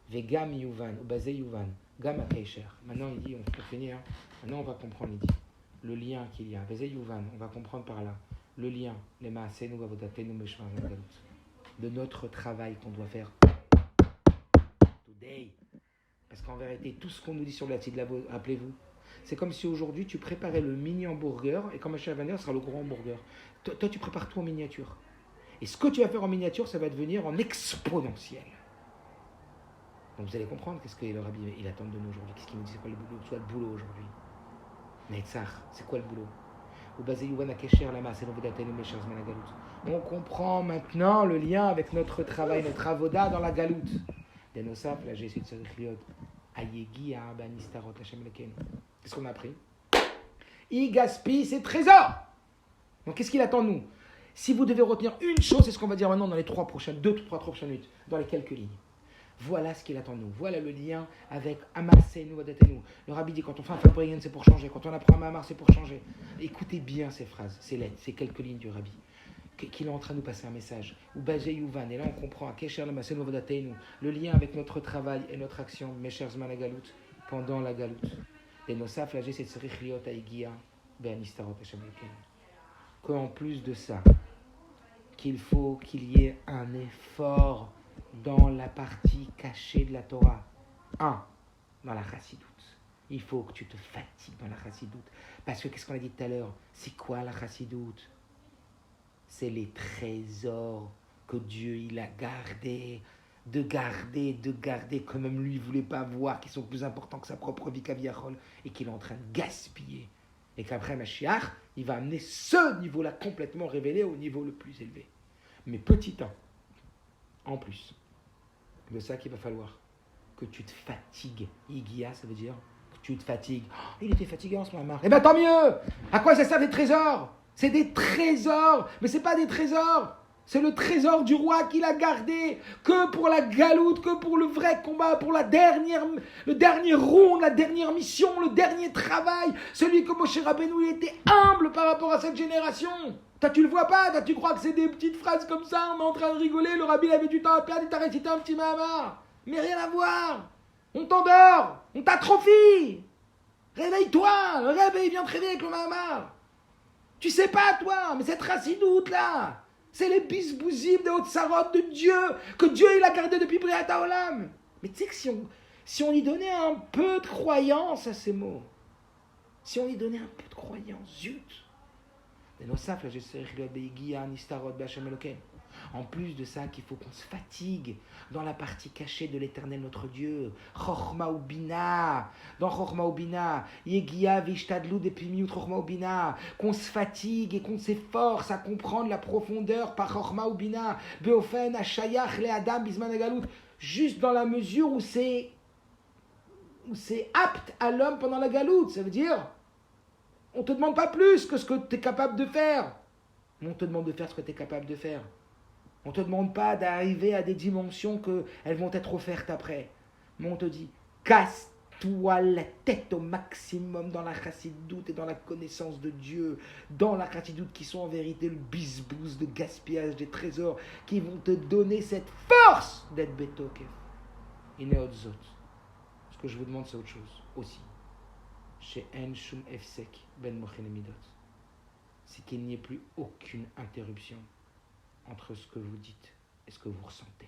Vegam yuvan ou basé yuvan gam akeisher. Maintenant il dit on peut finir. Maintenant on va comprendre il dit le lien qu'il y a. Basé yuvan on va comprendre par là. Le lien, les maasenu avodatenu meshmar galut, de notre travail qu'on doit faire today. Parce qu'en vérité, tout ce qu'on nous dit sur le Latid Labo, rappelez-vous, c'est comme si aujourd'hui tu préparais le mini hamburger et quand Mashiach va venir, ce sera le gros hamburger. Toi, tu prépares tout en miniature. Et ce que tu vas faire en miniature, ça va devenir en exponentiel. Donc vous allez comprendre qu'est-ce que le Rabbi il attend de nous aujourd'hui. Qu'est-ce qu'il nous dit, c'est quoi le boulot, soit le boulot aujourd'hui. Netzach, c'est quoi le boulot? On comprend maintenant le lien avec notre travail, notre avoda dans la galoute. Qu'est-ce qu'on a appris? Il gaspille ses trésors. Donc qu'est-ce qu'il attend de nous? Si vous devez retenir une chose, c'est ce qu'on va dire maintenant dans les 3 prochaines minutes, dans les quelques lignes. Voilà ce qu'il attend de nous. Voilà le lien avec Amasenu Vadatenu. Le Rabbi dit quand on fait un Fabriyen, c'est pour changer. Quand on apprend un Mamar, c'est pour changer. Écoutez bien ces phrases, ces lettres, ces quelques lignes du Rabbi. qu'il est en train de nous passer un message. Ou Bajé Youvan, et là on comprend à Kesher Lamasen Vodateinu, le lien avec notre travail et notre action, mes chers Zman Galout, pendant la Galout. Et Nosaf, la G, c'est Tzrich Liot Aigia, Ben Istarot Hashem Elokeinu. Qu'en plus de ça, qu'il faut qu'il y ait un effort dans la partie cachée de la Torah. Dans la Chassidoute. Il faut que tu te fatigues dans la Chassidoute. Parce que, qu'est-ce qu'on a dit tout à l'heure? C'est quoi la Chassidoute? C'est les trésors que Dieu il a gardés, de garder, que même lui ne voulait pas voir, qui sont plus importants que sa propre vie Kaviachol, et qu'il est en train de gaspiller. Et qu'après Mashiach, il va amener ce niveau-là complètement révélé au niveau le plus élevé. Mais petit 1, en plus de ça qu'il va falloir que tu te fatigues. Igia, ça veut dire que tu te fatigues. Il était fatigué en ce moment. Eh bien tant mieux. À quoi ça sert des trésors? C'est des trésors, mais c'est pas des trésors. C'est le trésor du roi qu'il a gardé que pour la galoute, que pour le vrai combat, pour le dernier round, la dernière mission, le dernier travail. Celui que Moshe Rabbeinu, il était humble par rapport à cette génération. Toi, tu le vois pas, toi, tu crois que c'est des petites phrases comme ça, on est en train de rigoler, le rabbi avait du temps à perdre, il t'a récité un petit mahamar. Mais rien à voir. On t'endort, on t'atrophie. Réveille-toi, le rabbi vient te réveiller avec le mahamar. Tu sais pas, toi, mais cette racidoute là, c'est les bisbouzim de Haute-Sarot de Dieu, que Dieu il a gardé depuis Briat Haolam. Mais tu sais que si on lui donnait un peu de croyance à ces mots, si on lui donnait un peu de croyance, zut. En plus de ça, qu'il faut qu'on se fatigue dans la partie cachée de l'Éternel notre Dieu. Chochma ou Bina. Dans Chochma ou Bina. Yegia vishtadlou depimiut Chochma ou Bina. Qu'on se fatigue et qu'on s'efforce à comprendre la profondeur par Chochma ou Bina. Beofen hashayach le Adam bisman hagalout. Juste dans la mesure où c'est apte à l'homme pendant la galoute. Ça veut dire, on ne te demande pas plus que ce que tu es capable de faire. Mais on te demande de faire ce que tu es capable de faire. On ne te demande pas d'arriver à des dimensions qu'elles vont être offertes après. Mais on te dit, casse-toi la tête au maximum dans la chassidoute et dans la connaissance de Dieu. Dans la chassidoute qui sont en vérité le bisbouze de gaspillage des trésors qui vont te donner cette force d'être betokef. Inéotzot. Ce que je vous demande, c'est autre chose aussi. Chez En Shum Efsek Ben Mochen Midot. C'est qu'il n'y ait plus aucune interruption entre ce que vous dites et ce que vous ressentez.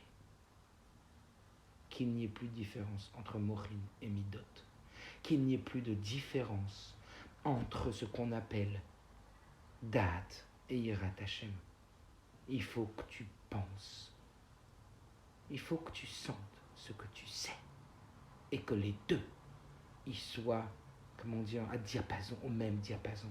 Qu'il n'y ait plus de différence entre Mochin et Midot. Qu'il n'y ait plus de différence entre ce qu'on appelle Da'at et Yirat Hashem. Il faut que tu penses. Il faut que tu sentes ce que tu sais. Et que les deux, ils soient, comment dire, à diapason, au même diapason.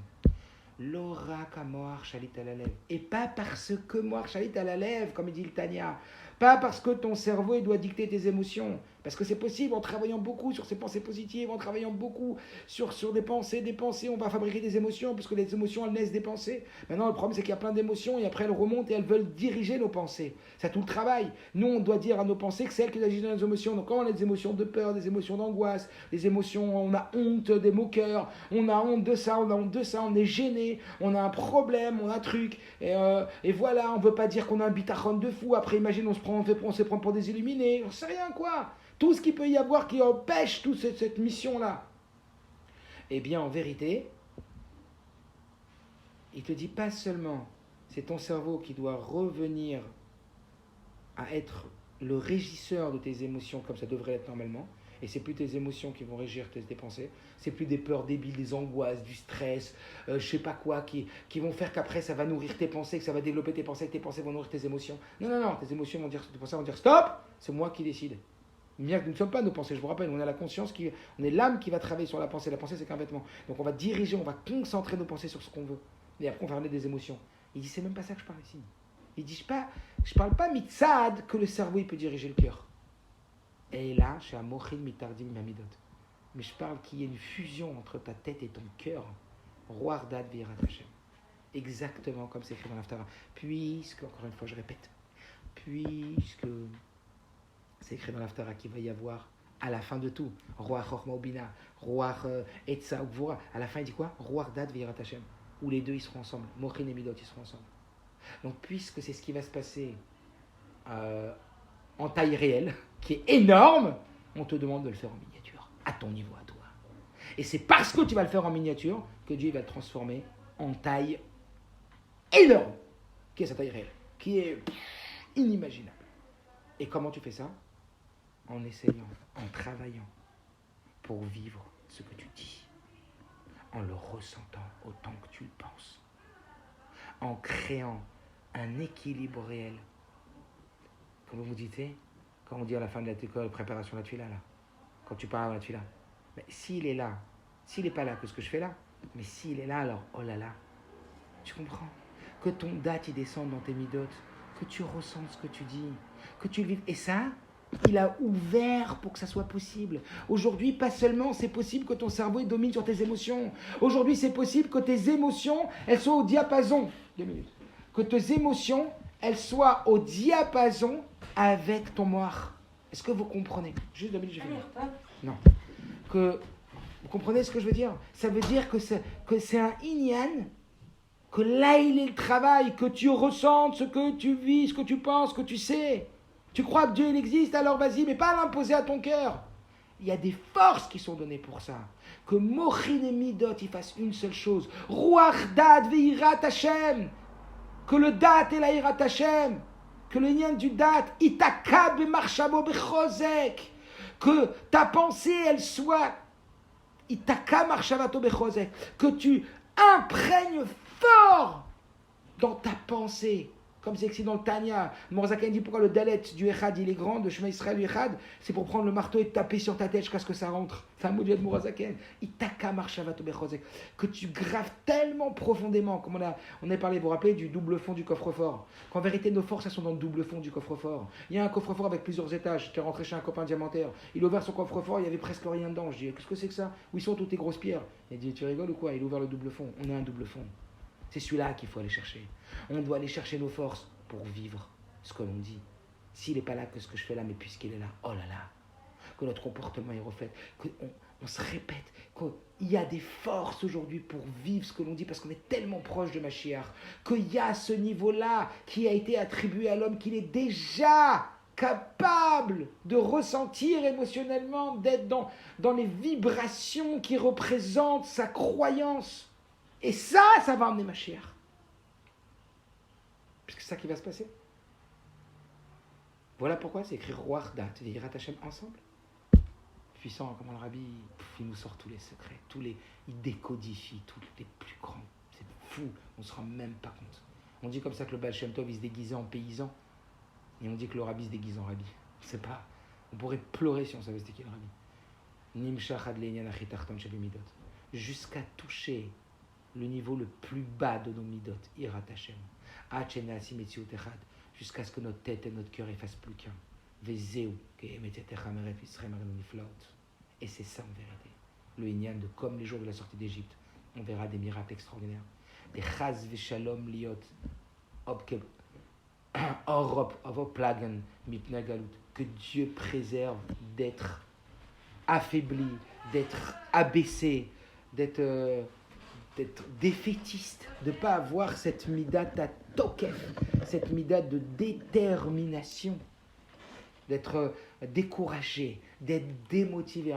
L'aura qu'Amoar chalit à la lèvre. Et pas parce que Moar chalit à la lèvre, comme il dit le Tanya. Pas parce que ton cerveau il doit dicter tes émotions. Parce que c'est possible en travaillant beaucoup sur ces pensées positives, en travaillant beaucoup sur des pensées, on va fabriquer des émotions, parce que les émotions elles naissent des pensées. Maintenant le problème c'est qu'il y a plein d'émotions et après elles remontent et elles veulent diriger nos pensées. C'est tout le travail. Nous on doit dire à nos pensées que c'est elles qui agissent dans les émotions. Donc quand on a des émotions de peur, des émotions d'angoisse, des émotions, on a honte, des moqueurs, on a honte de ça, on est gêné, on a un problème, on a un truc. Et voilà, on ne veut pas dire qu'on a un bitachon de fou. Après imagine on se prend pour des illuminés, on sait rien quoi. Tout ce qu'il peut y avoir qui empêche toute cette mission-là. Eh bien, en vérité, il ne te dit pas seulement, c'est ton cerveau qui doit revenir à être le régisseur de tes émotions comme ça devrait être normalement, et c'est plus tes émotions qui vont régir tes pensées, c'est plus des peurs débiles, des angoisses, du stress, je sais pas quoi, qui vont faire qu'après ça va nourrir tes pensées, que ça va développer tes pensées, que tes pensées vont nourrir tes émotions. Non, tes émotions vont dire, tes pensées vont dire stop, c'est moi qui décide. Bien que nous ne sommes pas nos pensées, je vous rappelle, on a la conscience, on est l'âme qui va travailler sur la pensée. La pensée, c'est qu'un vêtement. Donc on va diriger, on va concentrer nos pensées sur ce qu'on veut. Et après, on va amener des émotions. Il dit, c'est même pas ça que je parle ici. Il dit, je parle pas mitzad que le cerveau, il peut diriger le cœur. Et là, je suis à mochin mitardim mamidot. Mais je parle qu'il y ait une fusion entre ta tête et ton cœur. Roar dad virat Hashem. Exactement comme c'est écrit dans l'Haftara. Puisque, encore une fois, je répète, puisque... C'est écrit dans l'Haftara qu'il va y avoir à la fin de tout. Roi Chochma Ubina, Roi Etza Ugvura. À la fin, il dit quoi? Roi Dad Virat Hashem. Où les deux, ils seront ensemble. Mochin et Midot, ils seront ensemble. Donc, puisque c'est ce qui va se passer en taille réelle, qui est énorme, on te demande de le faire en miniature, à ton niveau, à toi. Et c'est parce que tu vas le faire en miniature que Dieu va le transformer en taille énorme, qui est sa taille réelle, qui est inimaginable. Et comment tu fais ça? En essayant, en travaillant pour vivre ce que tu dis, en le ressentant autant que tu le penses, en créant un équilibre réel. Comme vous dites, quand on dit à la fin de la préparation de la tuila, là, quand tu parles à la tuila, mais s'il est là, s'il n'est pas là, que ce que je fais là, mais s'il est là, alors, oh là là, tu comprends? Que ton date, il descende dans tes midotes, que tu ressentes ce que tu dis, que tu le vives. Et ça, il a ouvert pour que ça soit possible. Aujourd'hui, pas seulement c'est possible que ton cerveau il domine sur tes émotions. Aujourd'hui, c'est possible que tes émotions, elles soient au diapason. 2 minutes. Que tes émotions, elles soient au diapason avec ton moire. Est-ce que vous comprenez? Juste 2 minutes, j'ai fini. Non. Que vous comprenez ce que je veux dire? Ça veut dire que c'est un inyan, que là il est le travail, que tu ressentes ce que tu vis, ce que tu penses, ce que tu sais. Tu crois que Dieu il existe, alors vas-y, mais pas l'imposer à ton cœur. Il y a des forces qui sont données pour ça. Que Mochin et Midot, ils fassent une seule chose. Ruach Dat veirat Hashem. Que le Dat et la irat Hashem. Que le lien du Dat, itaka bemarshavo bechozek. Que ta pensée, elle soit itaka marshavato bechozek. Que tu imprègnes fort dans ta pensée. Comme c'est écrit dans le Tanya, Morazaken dit pourquoi le Dalet du Echad il est grand, de Shema Israël du Echad, c'est pour prendre le marteau et taper sur ta tête jusqu'à ce que ça rentre. C'est un mot de Morazaken. Itaka marshavato bechozek. Que tu graves tellement profondément, comme on a parlé, vous vous rappelez, du double fond du coffre-fort. Qu'en vérité, nos forces, elles sont dans le double fond du coffre-fort. Il y a un coffre-fort avec plusieurs étages. J'étais rentré chez un copain diamantaire. Il a ouvert son coffre-fort, il y avait presque rien dedans. Je dis, qu'est-ce que c'est que ça? Où sont toutes tes grosses pierres? Il dit, tu rigoles ou quoi? Il a ouvert le double fond. On a un double fond. C'est celui-là qu'il faut aller chercher. On doit aller chercher nos forces pour vivre ce que l'on dit. S'il n'est pas là, que ce que je fais là, mais puisqu'il est là, oh là là, que notre comportement est reflète, qu'on se répète, qu'il y a des forces aujourd'hui pour vivre ce que l'on dit, parce qu'on est tellement proche de Mashiach, qu'il y a ce niveau-là qui a été attribué à l'homme, qu'il est déjà capable de ressentir émotionnellement, d'être dans les vibrations qui représentent sa croyance. Et ça va emmener Mashiach. Puisque c'est ça qui va se passer. Voilà pourquoi c'est écrit Ruach Dat et Yirat Hashem ensemble. Puissant, comme le Rabbi, il nous sort tous les secrets, il décodifie tous les plus grands. C'est fou, on ne se rend même pas compte. On dit comme ça que le Baal Shem Tov, il se déguisait en paysan, et on dit que le Rabbi se déguise en Rabbi. On ne sait pas. On pourrait pleurer si on savait c'était qui le Rabbi. Nimshach ad le'inyan achitachton shebimidot. Jusqu'à toucher le niveau le plus bas de nos midot, Yirat Hashem. Jusqu'à ce que notre tête et notre cœur ne fassent plus qu'un. Et c'est ça en vérité. Le Inyan de comme les jours de la sortie d'Égypte, on verra des miracles extraordinaires. Des chaz v'shalom liot plagen mipna galut. Que Dieu préserve d'être affaibli, d'être abaissé, d'être défaitiste, de ne pas avoir cette midat à tokef, cette midat de détermination, d'être découragé, d'être démotivé.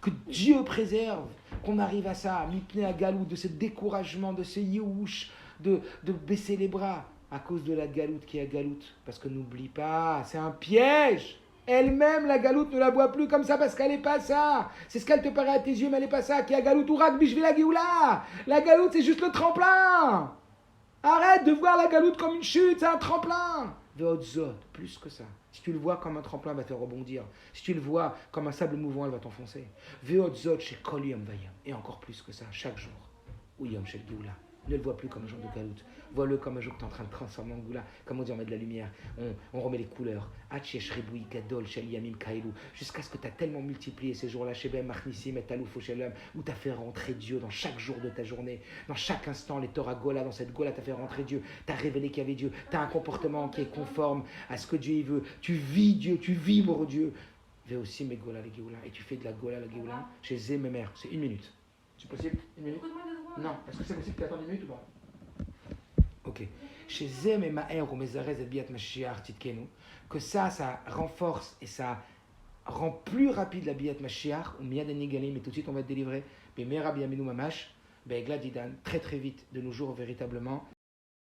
Que Dieu préserve, qu'on arrive à ça, mipne à galout, de ce découragement, de ce yiouch, de baisser les bras à cause de la galoute qui est à galoute. Parce que n'oublie pas, c'est un piège. Elle-même, la galoute, ne la voit plus comme ça parce qu'elle n'est pas ça. C'est ce qu'elle te paraît à tes yeux, mais elle n'est pas ça. Qui a galoute ou rak bishvila geoula. La galoute, c'est juste le tremplin. Arrête de voir la galoute comme une chute, c'est un tremplin. Veotzot, plus que ça. Si tu le vois comme un tremplin, elle va te rebondir. Si tu le vois comme un sable mouvant, elle va t'enfoncer. Veotzot chez Kol Yom Vayom. Et encore plus que ça, chaque jour. Ou Yom Shel Geoula. Ne le vois plus comme un jour de galoute. Vois-le comme un jour que tu es en train de transformer en goula. Comme on dit, on met de la lumière. On remet les couleurs. Jusqu'à ce que tu as tellement multiplié ces jours-là, où tu as fait rentrer Dieu dans chaque jour de ta journée. Dans chaque instant, les Torah Gola, dans cette Gola, tu as fait rentrer Dieu. Tu as révélé qu'il y avait Dieu. Tu as un comportement qui est conforme à ce que Dieu veut. Tu vis Dieu, tu vibres Dieu. Vais aussi mes Gola, les Géoula. Et tu fais de la Gola, la Géoula. Chez Zé, mes mères. C'est 1 minute. C'est possible? Une minute? Non. Est-ce que c'est possible qu'il attende une minute ou pas? Ok. Chez Zem et Maher ou Mezarez et Biat Mashiach Titkenu, que ça renforce et ça rend plus rapide la Biat Mashiach, ou Miyad Enigalim, et tout de suite on va être délivré, mais Mera Biaminu Mamash, ben Gladidan, très très vite, de nos jours véritablement.